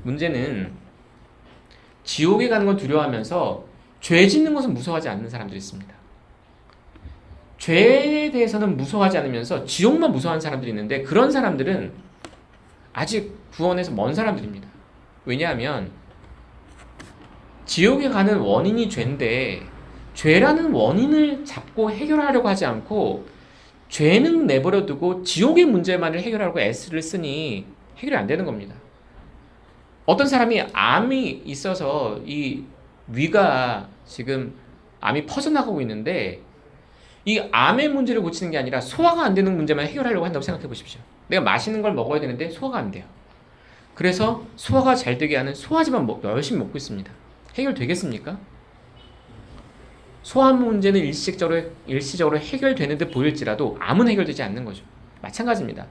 A: 문제는 지옥에 가는 건 두려워하면서 죄 짓는 것은 무서워하지 않는 사람들이 있습니다. 죄에 대해서는 무서워하지 않으면서 지옥만 무서워하는 사람들이 있는데 그런 사람들은 아직 구원에서 먼 사람들입니다. 왜냐하면 지옥에 가는 원인이 죄인데 죄라는 원인을 잡고 해결하려고 하지 않고 죄는 내버려 두고 지옥의 문제만을 해결하려고 애를 쓰니 해결이 안 되는 겁니다. 어떤 사람이 암이 있어서 이 위가 지금 암이 퍼져나가고 있는데 이 암의 문제를 고치는 게 아니라 소화가 안 되는 문제만 해결하려고 한다고 생각해 보십시오. 내가 맛있는 걸 먹어야 되는데 소화가 안 돼요. 그래서 소화가 잘 되게 하는 소화제만 열심히 먹고 있습니다. 해결되겠습니까? 소화 문제는 일시적으로 해결되는 듯 보일지라도 암은 해결되지 않는 거죠. 마찬가지입니다.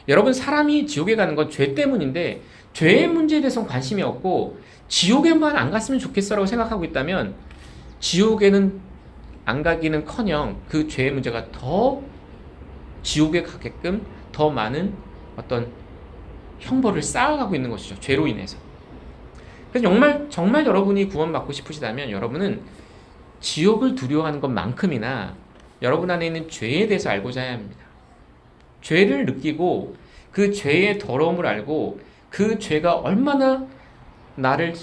A: 여러분 사람이 지옥에 가는 건 죄 때문인데 죄의 문제에 대해서는 관심이 없고 지옥에만 안 갔으면 좋겠어라고 생각하고 있다면 지옥에는 안 가기는커녕 그 죄의 문제가 더 지옥에 가게끔 더 많은 어떤 형벌을 쌓아가고 있는 것이죠. 죄로 인해서. 그래서 정말 여러분이 구원받고 싶으시다면 여러분은 지옥을 두려워하는 것만큼이나 여러분 안에 있는 죄에 대해서 알고자 해야 합니다. 죄를 느끼고 그 죄의 더러움을 알고 그 죄가 얼마나 나를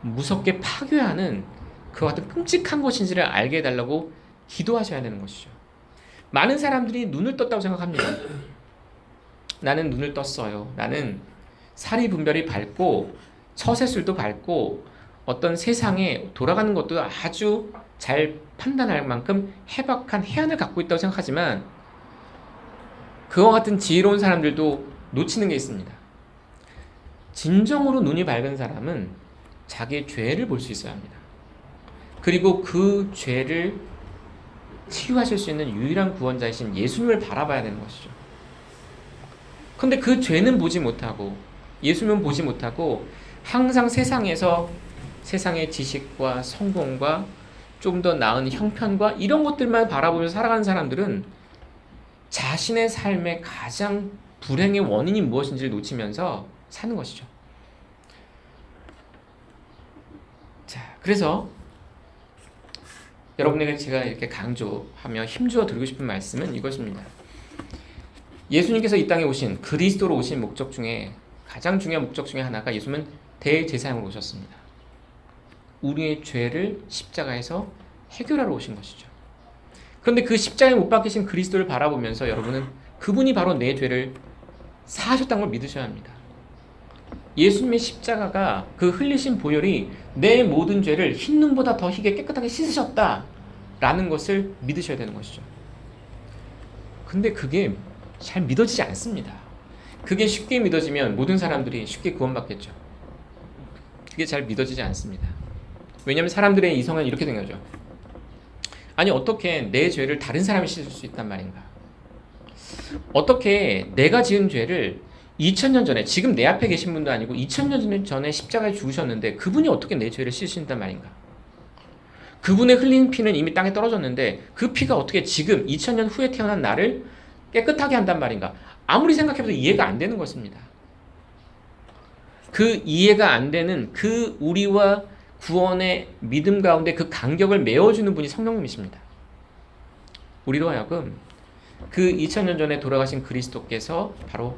A: 무섭게 파괴하는 그와 같은 끔찍한 것인지를 알게 해달라고 기도하셔야 되는 것이죠. 많은 사람들이 눈을 떴다고 생각합니다. 나는 눈을 떴어요. 나는 사리분별이 밝고 처세술도 밝고 어떤 세상에 돌아가는 것도 아주 잘 판단할 만큼 해박한 해안을 갖고 있다고 생각하지만 그와 같은 지혜로운 사람들도 놓치는 게 있습니다. 진정으로 눈이 밝은 사람은 자기의 죄를 볼 수 있어야 합니다. 그리고 그 죄를 치유하실 수 있는 유일한 구원자이신 예수님을 바라봐야 되는 것이죠. 근데 그 죄는 보지 못하고 예수님은 보지 못하고 항상 세상에서 세상의 지식과 성공과 좀 더 나은 형편과 이런 것들만 바라보면서 살아가는 사람들은 자신의 삶의 가장 불행의 원인이 무엇인지를 놓치면서 사는 것이죠. 자, 그래서 여러분에게 제가 이렇게 강조하며 힘주어 드리고 싶은 말씀은 이것입니다. 예수님께서 이 땅에 오신 그리스도로 오신 목적 중에 가장 중요한 목적 중에 하나가 예수님은 대제사장으로 오셨습니다. 우리의 죄를 십자가에서 해결하러 오신 것이죠. 그런데 그 십자가에 못 박히신 그리스도를 바라보면서 여러분은 그분이 바로 내 죄를 사하셨다는 걸 믿으셔야 합니다. 예수님의 십자가가 그 흘리신 보혈이 내 모든 죄를 흰 눈보다 더 희게 깨끗하게 씻으셨다라는 것을 믿으셔야 되는 것이죠. 근데 그게 잘 믿어지지 않습니다. 그게 쉽게 믿어지면 모든 사람들이 쉽게 구원받겠죠. 그게 잘 믿어지지 않습니다. 왜냐하면 사람들의 이성은 이렇게 된 거죠. 아니 어떻게 내 죄를 다른 사람이 씻을 수 있단 말인가? 어떻게 내가 지은 죄를 2000년 전에 지금 내 앞에 계신 분도 아니고 2000년 전에 십자가에 죽으셨는데 그분이 어떻게 내 죄를 씻으신단 말인가? 그분의 흘린 피는 이미 땅에 떨어졌는데 그 피가 어떻게 지금 2000년 후에 태어난 나를 깨끗하게 한단 말인가? 아무리 생각해도 이해가 안 되는 것입니다. 그 이해가 안 되는 그 우리와 구원의 믿음 가운데 그 간격을 메워주는 분이 성령님이십니다. 우리로 하여금 그 2000년 전에 돌아가신 그리스도께서 바로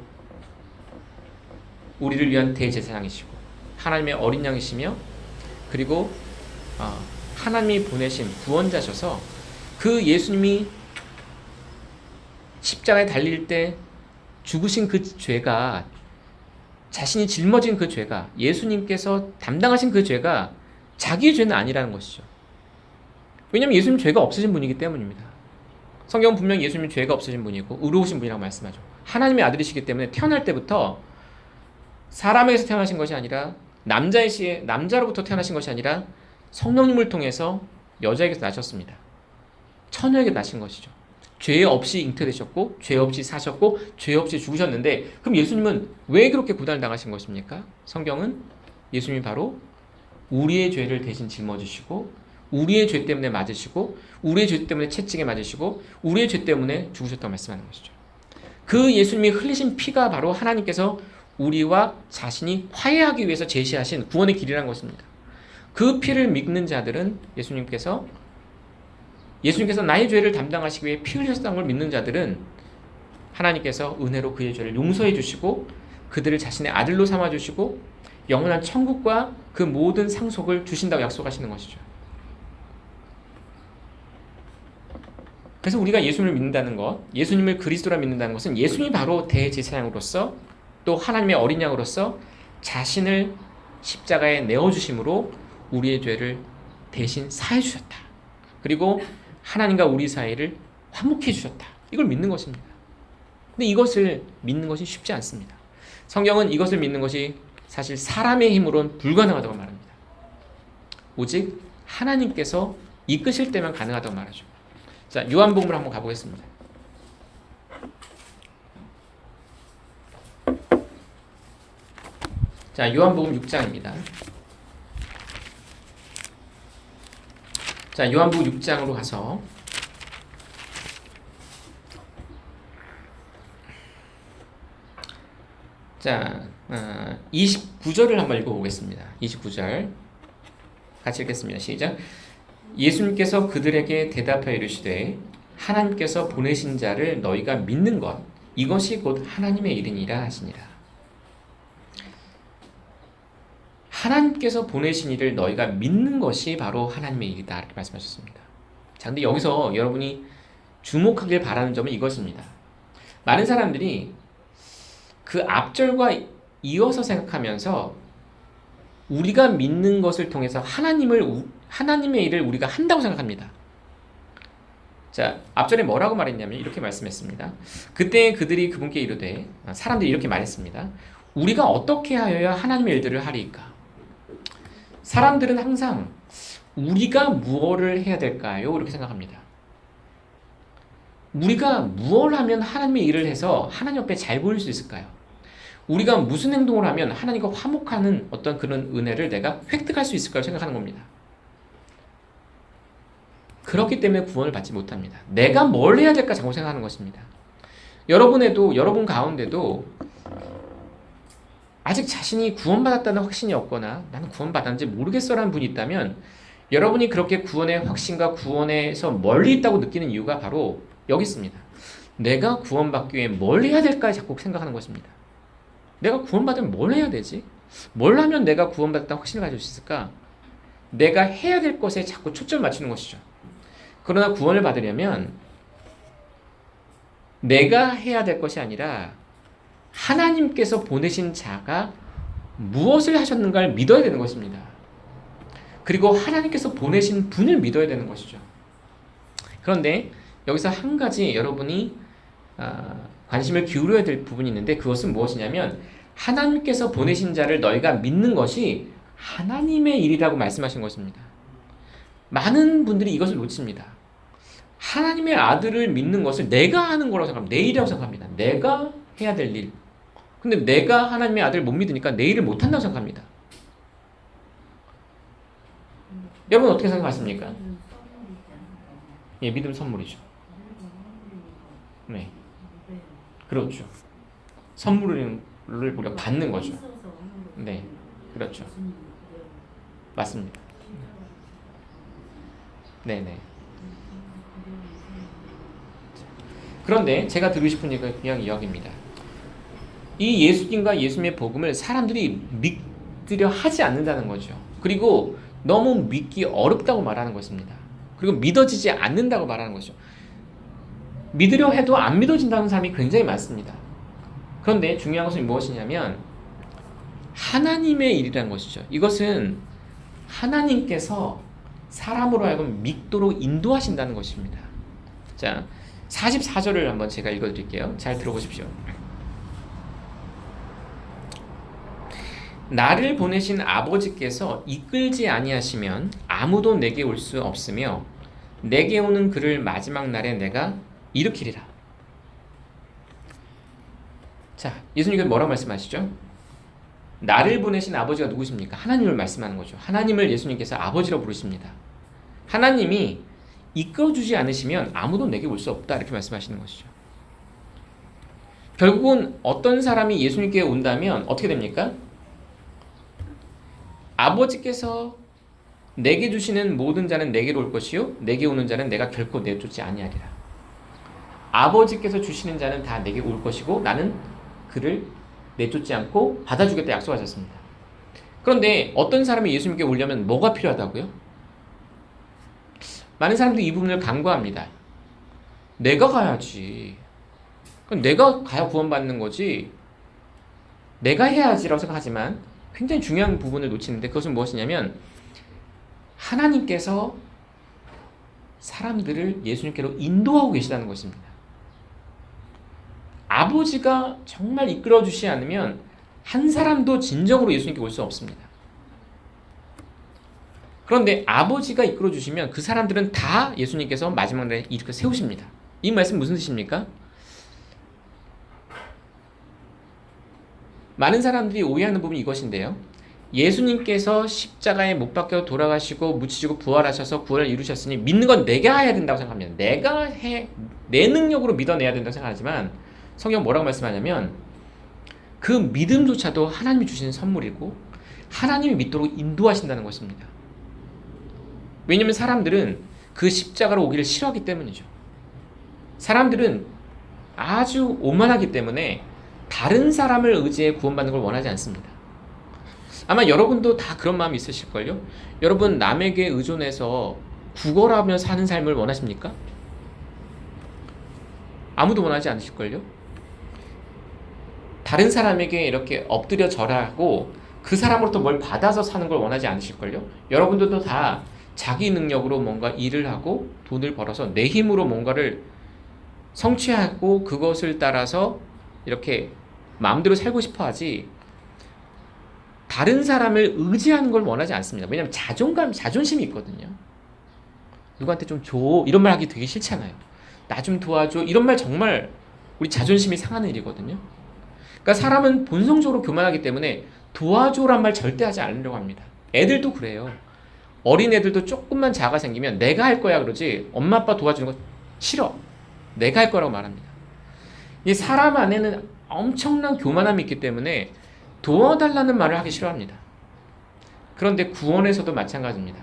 A: 우리를 위한 대제사장이시고 하나님의 어린 양이시며 그리고 하나님이 보내신 구원자셔서 그 예수님이 십자가에 달릴 때 죽으신 그 죄가 자신이 짊어진 그 죄가 예수님께서 담당하신 그 죄가 자기의 죄는 아니라는 것이죠. 왜냐하면 예수님 죄가 없으신 분이기 때문입니다. 성경은 분명히 예수님 죄가 없으신 분이고 의로우신 분이라고 말씀하죠. 하나님의 아들이시기 때문에 태어날 때부터 사람에게서 태어나신 것이 아니라 남자로부터 태어나신 것이 아니라 성령님을 통해서 여자에게서 나셨습니다. 처녀에게 나신 것이죠. 죄 없이 잉태되셨고 죄 없이 사셨고 죄 없이 죽으셨는데 그럼 예수님은 왜 그렇게 고난당하신 것입니까? 성경은 예수님이 바로 우리의 죄를 대신 짊어지시고 우리의 죄 때문에 맞으시고 우리의 죄 때문에 채찍에 맞으시고 우리의 죄 때문에 죽으셨다고 말씀하는 것이죠. 그 예수님이 흘리신 피가 바로 하나님께서 우리와 자신이 화해하기 위해서 제시하신 구원의 길이라는 것입니다. 그 피를 믿는 자들은 예수님께서 나의 죄를 담당하시기 위해 피 흘리셨다는 걸 믿는 자들은 하나님께서 은혜로 그의 죄를 용서해 주시고 그들을 자신의 아들로 삼아 주시고 영원한 천국과 그 모든 상속을 주신다고 약속하시는 것이죠. 그래서 우리가 예수님을 믿는다는 것, 예수님을 그리스도라 믿는다는 것은 예수님이 바로 대제사장으로서 또 하나님의 어린 양으로서 자신을 십자가에 내어주심으로 우리의 죄를 대신 사해 주셨다. 그리고 하나님과 우리 사이를 화목해 주셨다. 이걸 믿는 것입니다. 근데 이것을 믿는 것이 쉽지 않습니다. 성경은 이것을 믿는 것이 사실 사람의 힘으로는 불가능하다고 말합니다. 오직 하나님께서 이끄실 때만 가능하다고 말하죠. 자, 요한복음으로 한번 가보겠습니다. 자, 요한복음 6장입니다. 자, 요한복음 6장으로 가서 자, 29절을 한번 읽어보겠습니다. 29절 같이 읽겠습니다. 시작. 예수님께서 그들에게 대답하여 이르시되 하나님께서 보내신 자를 너희가 믿는 것 이것이 곧 하나님의 일이니라 하시니라. 하나님께서 보내신 일을 너희가 믿는 것이 바로 하나님의 일이다 이렇게 말씀하셨습니다. 자, 근데 여기서 여러분이 주목하길 바라는 점은 이것입니다. 많은 사람들이 그 앞절과 이어서 생각하면서 우리가 믿는 것을 통해서 하나님의 일을 우리가 한다고 생각합니다. 자, 앞절에 뭐라고 말했냐면 이렇게 말씀했습니다. 그때 그들이 그분께 이르되, 사람들이 이렇게 말했습니다. 우리가 어떻게 하여야 하나님의 일들을 하리이까? 사람들은 항상 우리가 무엇을 해야 될까요? 이렇게 생각합니다. 우리가 무엇을 하면 하나님의 일을 해서 하나님 앞에 잘 보일 수 있을까요? 우리가 무슨 행동을 하면 하나님과 화목하는 어떤 그런 은혜를 내가 획득할 수 있을까요? 생각하는 겁니다. 그렇기 때문에 구원을 받지 못합니다. 내가 뭘 해야 될까 자꾸 생각하는 것입니다. 여러분 가운데도 아직 자신이 구원받았다는 확신이 없거나 나는 구원받았는지 모르겠어라는 분이 있다면 여러분이 그렇게 구원의 확신과 구원에서 멀리 있다고 느끼는 이유가 바로 여기 있습니다. 내가 구원받기 위해 뭘 해야 될까 자꾸 생각하는 것입니다. 내가 구원받으면 뭘 해야 되지? 뭘 하면 내가 구원받았다는 확신을 가질 수 있을까? 내가 해야 될 것에 자꾸 초점을 맞추는 것이죠. 그러나 구원을 받으려면 내가 해야 될 것이 아니라 하나님께서 보내신 자가 무엇을 하셨는가를 믿어야 되는 것입니다. 그리고 하나님께서 보내신 분을 믿어야 되는 것이죠. 그런데 여기서 한 가지 여러분이 관심을 기울여야 될 부분이 있는데 그것은 무엇이냐면 하나님께서 보내신 자를 너희가 믿는 것이 하나님의 일이라고 말씀하신 것입니다. 많은 분들이 이것을 놓칩니다. 하나님의 아들을 믿는 것을 내가 하는 거라고 생각합니다. 내 일이라고 생각합니다. 내가 해야 될 일. 근데 내가 하나님의 아들을 못 믿으니까 내 일을 못 한다고 생각합니다. 여러분 어떻게 생각하십니까? 예, 믿음 선물이죠. 네, 그렇죠. 선물을 우리가 받는 거죠. 네, 그렇죠. 맞습니다. 네네. 그런데 제가 드리고 싶은 얘기가 그냥 이야기입니다. 이 예수님과 예수님의 복음을 사람들이 믿으려 하지 않는다는 거죠. 그리고 너무 믿기 어렵다고 말하는 것입니다. 그리고 믿어지지 않는다고 말하는 것이죠. 믿으려 해도 안 믿어진다는 사람이 굉장히 많습니다. 그런데 중요한 것은 무엇이냐면 하나님의 일이라는 것이죠. 이것은 하나님께서 사람으로 하여금 믿도록 인도하신다는 것입니다. 자, 44절을 한번 제가 읽어드릴게요. 잘 들어보십시오. 나를 보내신 아버지께서 이끌지 아니하시면 아무도 내게 올 수 없으며 내게 오는 그를 마지막 날에 내가 일으키리라. 자, 예수님께서 뭐라고 말씀하시죠? 나를 보내신 아버지가 누구십니까? 하나님을 말씀하는 거죠. 하나님을 예수님께서 아버지로 부르십니다. 하나님이 이끌어주지 않으시면 아무도 내게 올 수 없다 이렇게 말씀하시는 것이죠. 결국은 어떤 사람이 예수님께 온다면 어떻게 됩니까? 아버지께서 내게 주시는 모든 자는 내게로 올 것이요 내게 오는 자는 내가 결코 내쫓지 아니하리라. 아버지께서 주시는 자는 다 내게 올 것이고 나는 그를 내쫓지 않고 받아주겠다 약속하셨습니다. 그런데 어떤 사람이 예수님께 오려면 뭐가 필요하다고요? 많은 사람들이 이 부분을 간과합니다. 내가 가야지. 그럼 내가 가야 구원받는 거지. 내가 해야지라고 생각하지만 굉장히 중요한 부분을 놓치는데 그것은 무엇이냐면 하나님께서 사람들을 예수님께로 인도하고 계시다는 것입니다. 아버지가 정말 이끌어 주시지 않으면 한 사람도 진정으로 예수님께 올 수 없습니다. 그런데 아버지가 이끌어 주시면 그 사람들은 다 예수님께서 마지막 날에 이렇게 세우십니다. 이 말씀 무슨 뜻입니까? 많은 사람들이 오해하는 부분이 이것인데요. 예수님께서 십자가에 못 박혀 돌아가시고 묻히시고 부활하셔서 구원을 이루셨으니 믿는 건 내가 해야 된다고 생각합니다. 내 능력으로 믿어내야 된다고 생각하지만 성경 뭐라고 말씀하냐면 그 믿음조차도 하나님이 주시는 선물이고 하나님이 믿도록 인도하신다는 것입니다. 왜냐하면 사람들은 그 십자가로 오기를 싫어하기 때문이죠. 사람들은 아주 오만하기 때문에 다른 사람을 의지해 구원받는 걸 원하지 않습니다. 아마 여러분도 다 그런 마음이 있으실걸요? 여러분 남에게 의존해서 구걸하며 사는 삶을 원하십니까? 아무도 원하지 않으실걸요? 다른 사람에게 이렇게 엎드려 절하고 그 사람으로부터 뭘 받아서 사는 걸 원하지 않으실걸요? 여러분들도 다 자기 능력으로 뭔가 일을 하고 돈을 벌어서 내 힘으로 뭔가를 성취하고 그것을 따라서 이렇게 마음대로 살고 싶어 하지 다른 사람을 의지하는 걸 원하지 않습니다. 왜냐하면 자존심이 있거든요. 누구한테 좀 줘 이런 말 하기 되게 싫잖아요. 나 좀 도와줘 이런 말 정말 우리 자존심이 상하는 일이거든요. 그러니까 사람은 본성적으로 교만하기 때문에 도와줘란 말 절대 하지 않으려고 합니다. 애들도 그래요. 어린 애들도 조금만 자가 생기면 내가 할 거야 그러지 엄마 아빠 도와주는 거 싫어. 내가 할 거라고 말합니다. 이 사람 안에는 엄청난 교만함이 있기 때문에 도와달라는 말을 하기 싫어합니다. 그런데 구원에서도 마찬가지입니다.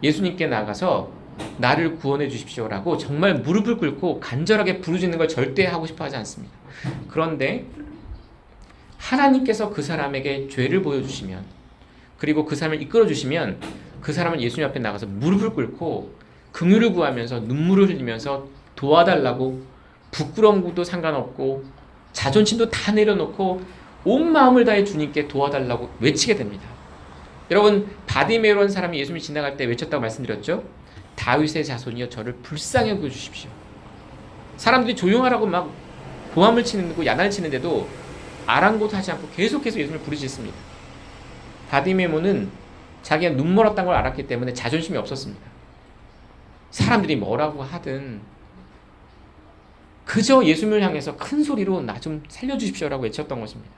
A: 예수님께 나가서 나를 구원해 주십시오라고 정말 무릎을 꿇고 간절하게 부르짖는 걸 절대 하고 싶어 하지 않습니다. 그런데 하나님께서 그 사람에게 죄를 보여주시면 그리고 그 사람을 이끌어 주시면 그 사람은 예수님 앞에 나가서 무릎을 꿇고 긍휼을 구하면서 눈물을 흘리면서 도와달라고 부끄러운 것도 상관없고 자존심도 다 내려놓고 온 마음을 다해 주님께 도와달라고 외치게 됩니다. 여러분 바디메오라는 사람이 예수님이 지나갈 때 외쳤다고 말씀드렸죠? 다윗의 자손이여 저를 불쌍히 여겨 주십시오. 사람들이 조용하라고 막 고함을 치고 야단을 치는데도 아랑곳하지 않고 계속해서 예수님을 부르짖습니다. 바디메오는 자기가 눈 멀었다는 걸 알았기 때문에 자존심이 없었습니다. 사람들이 뭐라고 하든 그저 예수님을 향해서 큰 소리로 나 좀 살려주십시오라고 외쳤던 것입니다.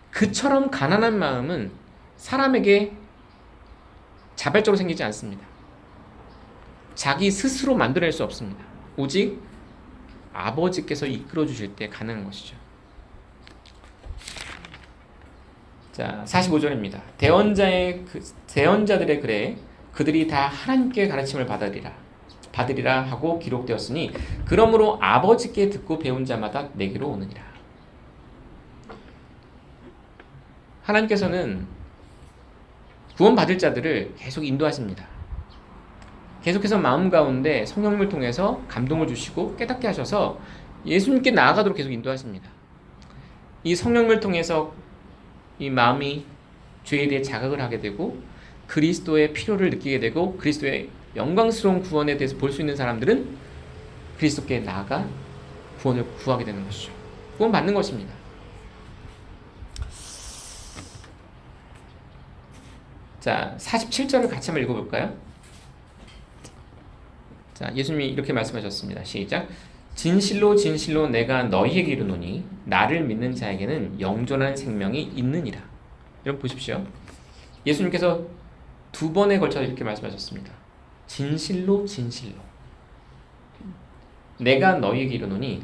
A: 그처럼 가난한 마음은 사람에게 자발적으로 생기지 않습니다. 자기 스스로 만들어낼 수 없습니다. 오직 아버지께서 이끌어 주실 때 가능한 것이죠. 자, 45절입니다. 대언자들의 글에 그들이 다 하나님께 가르침을 받으리라 하고 기록되었으니 그러므로 아버지께 듣고 배운 자마다 내게로 오느니라. 하나님께서는 구원받을 자들을 계속 인도하십니다. 계속해서 마음 가운데 성령님을 통해서 감동을 주시고 깨닫게 하셔서 예수님께 나아가도록 계속 인도하십니다. 이 성령님을 통해서 이 마음이 죄에 대해 자각을 하게 되고 그리스도의 필요를 느끼게 되고 그리스도의 영광스러운 구원에 대해서 볼 수 있는 사람들은 그리스도께 나아가 구원을 구하게 되는 것이죠. 구원 받는 것입니다. 자, 47절을 같이 한번 읽어볼까요? 자, 예수님이 이렇게 말씀하셨습니다. 시작. 진실로 진실로 내가 너희에게 이르노니 나를 믿는 자에게는 영존한 생명이 있느니라. 여러분 보십시오. 예수님께서 두 번에 걸쳐서 이렇게 말씀하셨습니다. 진실로 진실로 내가 너희에게 이르노니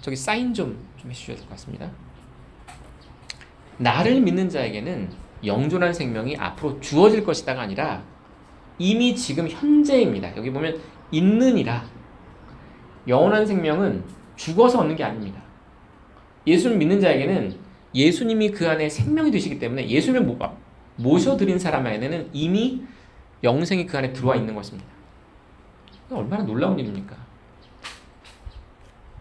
A: 저기 사인 좀 해주셔야 될 것 같습니다. 나를 믿는 자에게는 영존한 생명이 앞으로 주어질 것이다가 아니라 이미 지금 현재입니다. 여기 보면 있느니라. 영원한 생명은 죽어서 얻는 게 아닙니다. 예수를 믿는 자에게는 예수님이 그 안에 생명이 되시기 때문에 예수님을 모셔드린 사람 안에는 이미 영생이 그 안에 들어와 있는 것입니다. 얼마나 놀라운 일입니까?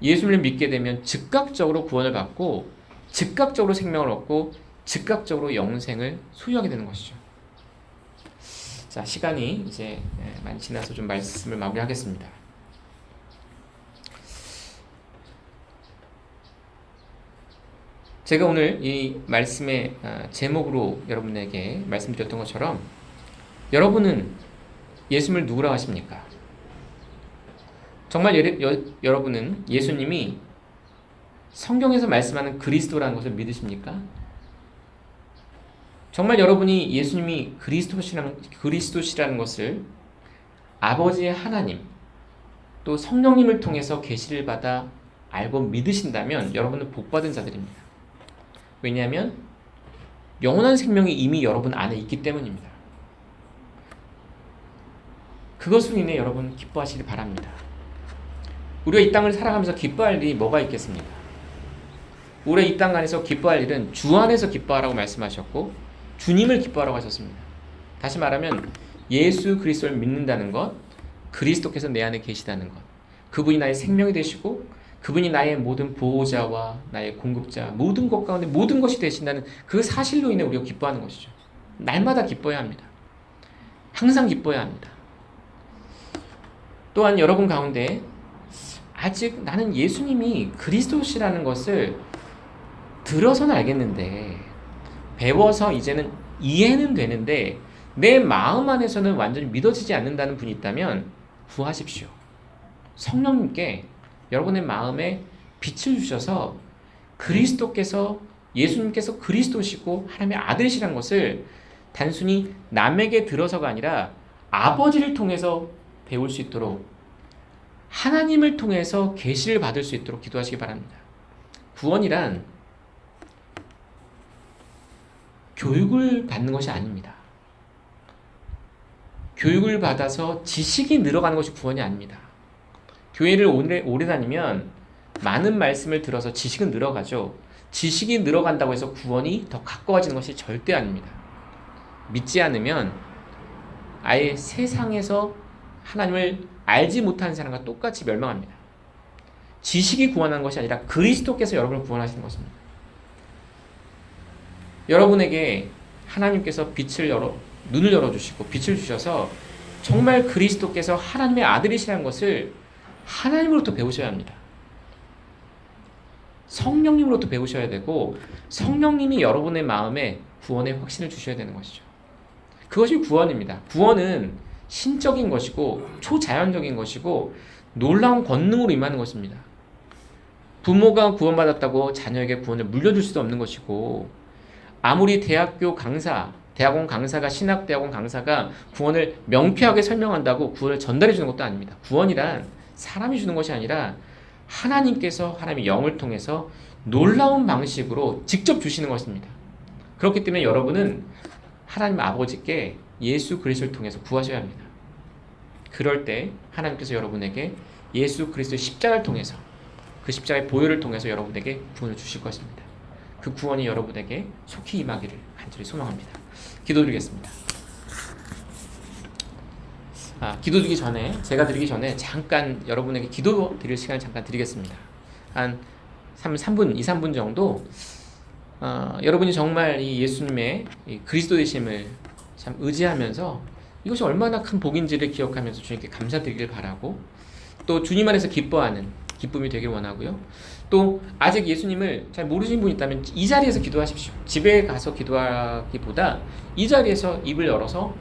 A: 예수님을 믿게 되면 즉각적으로 구원을 받고 즉각적으로 생명을 얻고 즉각적으로 영생을 소유하게 되는 것이죠. 자, 시간이 이제 많이 지나서 좀 말씀을 마무리하겠습니다. 제가 오늘 이 말씀의 제목으로 여러분에게 말씀드렸던 것처럼 여러분은 예수님을 누구라고 하십니까? 정말 여러분은 예수님이 성경에서 말씀하는 그리스도라는 것을 믿으십니까? 정말 여러분이 예수님이 그리스도시라는 것을 아버지의 하나님 또 성령님을 통해서 계시를 받아 알고 믿으신다면 여러분은 복받은 자들입니다. 왜냐하면 영원한 생명이 이미 여러분 안에 있기 때문입니다. 그것으로 인해 여러분 기뻐하시길 바랍니다. 우리가 이 땅을 살아가면서 기뻐할 일이 뭐가 있겠습니까? 우리가 이 땅 안에서 기뻐할 일은 주 안에서 기뻐하라고 말씀하셨고 주님을 기뻐하라고 하셨습니다. 다시 말하면 예수 그리스도를 믿는다는 것, 그리스도께서 내 안에 계시다는 것, 그분이 나의 생명이 되시고 그분이 나의 모든 보호자와 나의 공급자, 모든 것 가운데 모든 것이 되신다는 그 사실로 인해 우리가 기뻐하는 것이죠. 날마다 기뻐해야 합니다. 항상 기뻐해야 합니다. 또한 여러분 가운데 아직 나는 예수님이 그리스도시라는 것을 들어서는 알겠는데, 배워서 이제는 이해는 되는데 내 마음 안에서는 완전히 믿어지지 않는다는 분이 있다면 구하십시오. 성령님께 여러분의 마음에 빛을 주셔서 그리스도께서, 예수님께서 그리스도시고 하나님의 아들이시라는 것을 단순히 남에게 들어서가 아니라 아버지를 통해서 배울 수 있도록, 하나님을 통해서 계시를 받을 수 있도록 기도하시기 바랍니다. 구원이란 교육을 받는 것이 아닙니다. 교육을 받아서 지식이 늘어가는 것이 구원이 아닙니다. 교회를 오래 다니면 많은 말씀을 들어서 지식은 늘어가죠. 지식이 늘어간다고 해서 구원이 더 가까워지는 것이 절대 아닙니다. 믿지 않으면 아예 세상에서 하나님을 알지 못하는 사람과 똑같이 멸망합니다. 지식이 구원하는 것이 아니라 그리스도께서 여러분을 구원하시는 것입니다. 여러분에게 하나님께서 눈을 열어주시고 빛을 주셔서 정말 그리스도께서 하나님의 아들이시라는 것을 하나님으로부터 배우셔야 합니다. 성령님으로부터 배우셔야 되고, 성령님이 여러분의 마음에 구원의 확신을 주셔야 되는 것이죠. 그것이 구원입니다. 구원은 신적인 것이고 초자연적인 것이고 놀라운 권능으로 임하는 것입니다. 부모가 구원받았다고 자녀에게 구원을 물려줄 수도 없는 것이고, 아무리 대학원 강사가, 신학대학원 강사가 구원을 명쾌하게 설명한다고 구원을 전달해 주는 것도 아닙니다. 구원이란 사람이 주는 것이 아니라 하나님께서 하나님의 영을 통해서 놀라운 방식으로 직접 주시는 것입니다. 그렇기 때문에 여러분은 하나님 아버지께 예수 그리스도를 통해서 구하셔야 합니다. 그럴 때 하나님께서 여러분에게 예수 그리스도의 십자가를 통해서, 그 십자가의 보혈을 통해서 여러분에게 구원을 주실 것입니다. 그 구원이 여러분에게 속히 임하기를 간절히 소망합니다. 기도드리겠습니다. 기도드리기 전에, 제가 드리기 전에 잠깐 여러분에게 기도 드릴 시간을 잠깐 드리겠습니다. 한 3분 정도 여러분이 정말 이 예수님의 이 그리스도 되심을 참 의지하면서 이것이 얼마나 큰 복인지를 기억하면서 주님께 감사드리길 바라고, 또 주님 안에서 기뻐하는 기쁨이 되길 원하고요. 또 아직 예수님을 잘 모르신 분이 있다면 이 자리에서 기도하십시오. 집에 가서 기도하기보다 이 자리에서 입을 열어서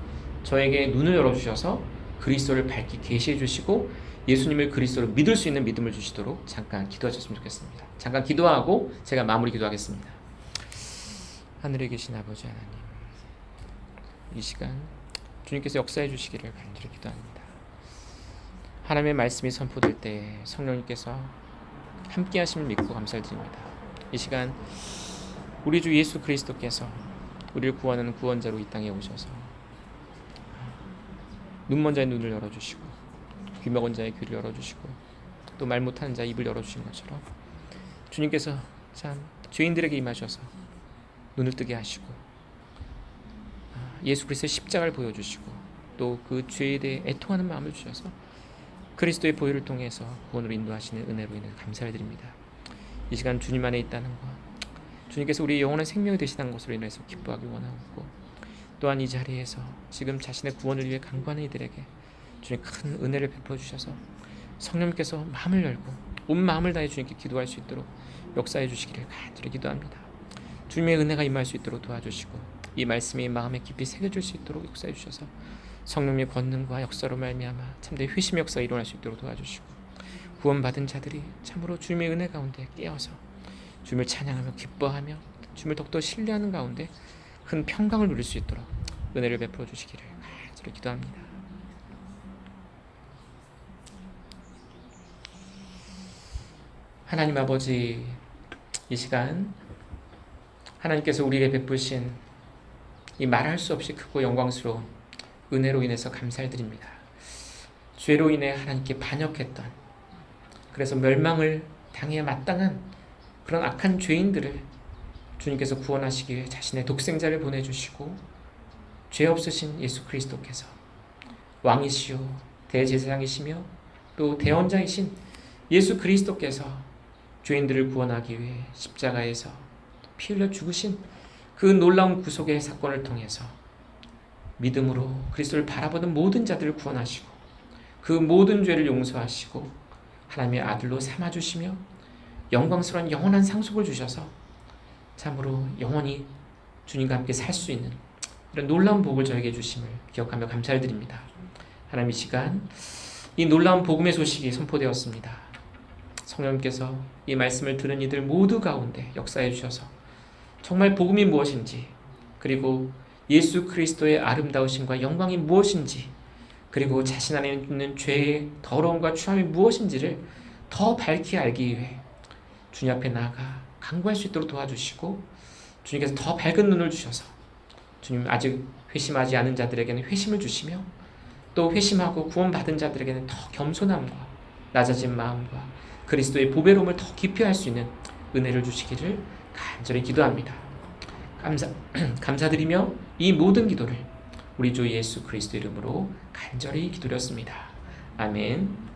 A: 저에게 눈을 열어주셔서 그리스도를 밝히 계시해 주시고 예수님을 그리스도로 믿을 수 있는 믿음을 주시도록 잠깐 기도하셨으면 좋겠습니다. 잠깐 기도하고 제가 마무리 기도하겠습니다. 하늘에 계신 아버지 하나님, 이 시간 주님께서 역사해 주시기를 간절히 기도합니다. 하나님의 말씀이 선포될 때 성령님께서 함께 하심을 믿고 감사드립니다. 이 시간 우리 주 예수 그리스도께서 우리를 구원하는 구원자로 이 땅에 오셔서 눈먼 자의 눈을 열어주시고 귀 먹은 자의 귀를 열어주시고 또 말 못하는 자의 입을 열어주신 것처럼 주님께서 참 죄인들에게 임하셔서 눈을 뜨게 하시고 예수 그리스도의 십자가를 보여주시고 또 그 죄에 대해 애통하는 마음을 주셔서 그리스도의 보혈을 통해서 구원으로 인도하시는 은혜로 인해 감사를 드립니다. 이 시간 주님 안에 있다는 것, 주님께서 우리의 영원한 생명이 되시다는 것으로 인해서 기뻐하기 원하고, 또한 이 자리에서 지금 자신의 구원을 위해 간구하는 이들에게 주님 큰 은혜를 베풀어 주셔서 성령님께서 마음을 열고 온 마음을 다해 주님께 기도할 수 있도록 역사해 주시기를 간절히 기도합니다. 주님의 은혜가 임할 수 있도록 도와주시고 이 말씀이 마음에 깊이 새겨질 수 있도록 역사해 주셔서 성령님의 권능과 역사로 말미암아 참된 회심 역사가 일어날 수 있도록 도와주시고 구원받은 자들이 참으로 주님의 은혜 가운데 깨어서 주님을 찬양하며 기뻐하며 주님을 더욱더 신뢰하는 가운데 큰 평강을 누릴 수 있도록 은혜를 베풀어 주시기를 간절히 기도합니다. 하나님 아버지, 이 시간 하나님께서 우리에게 베푸신 이 말할 수 없이 크고 영광스러운 은혜로 인해서 감사를 드립니다. 죄로 인해 하나님께 반역했던, 그래서 멸망을 당해야 마땅한 그런 악한 죄인들을 주님께서 구원하시기 위해 자신의 독생자를 보내주시고, 죄 없으신 예수 그리스도께서 왕이시요 대제사장이시며 또 대원장이신 예수 그리스도께서 죄인들을 구원하기 위해 십자가에서 피 흘려 죽으신 그 놀라운 구속의 사건을 통해서 믿음으로 그리스도를 바라보는 모든 자들을 구원하시고, 그 모든 죄를 용서하시고 하나님의 아들로 삼아주시며 영광스러운 영원한 상속을 주셔서 참으로 영원히 주님과 함께 살 수 있는 이런 놀라운 복을 저에게 주심을 기억하며 감사를 드립니다. 하나님, 이 시간 이 놀라운 복음의 소식이 선포되었습니다. 성령님께서 이 말씀을 들은 이들 모두 가운데 역사해 주셔서 정말 복음이 무엇인지, 그리고 예수 그리스도의 아름다우심과 영광이 무엇인지, 그리고 자신 안에 있는 죄의 더러움과 추함이 무엇인지를 더 밝히 알기 위해 주님 앞에 나아가 간구할 수 있도록 도와주시고, 주님께서 더 밝은 눈을 주셔서 주님 아직 회심하지 않은 자들에게는 회심을 주시며, 또 회심하고 구원받은 자들에게는 더 겸손함과 낮아진 마음과 그리스도의 보배로움을 더 깊이 할 수 있는 은혜를 주시기를 간절히 기도합니다. 감사드리며 이 모든 기도를 우리 주 예수 그리스도 이름으로 간절히 기도렸습니다. 아멘.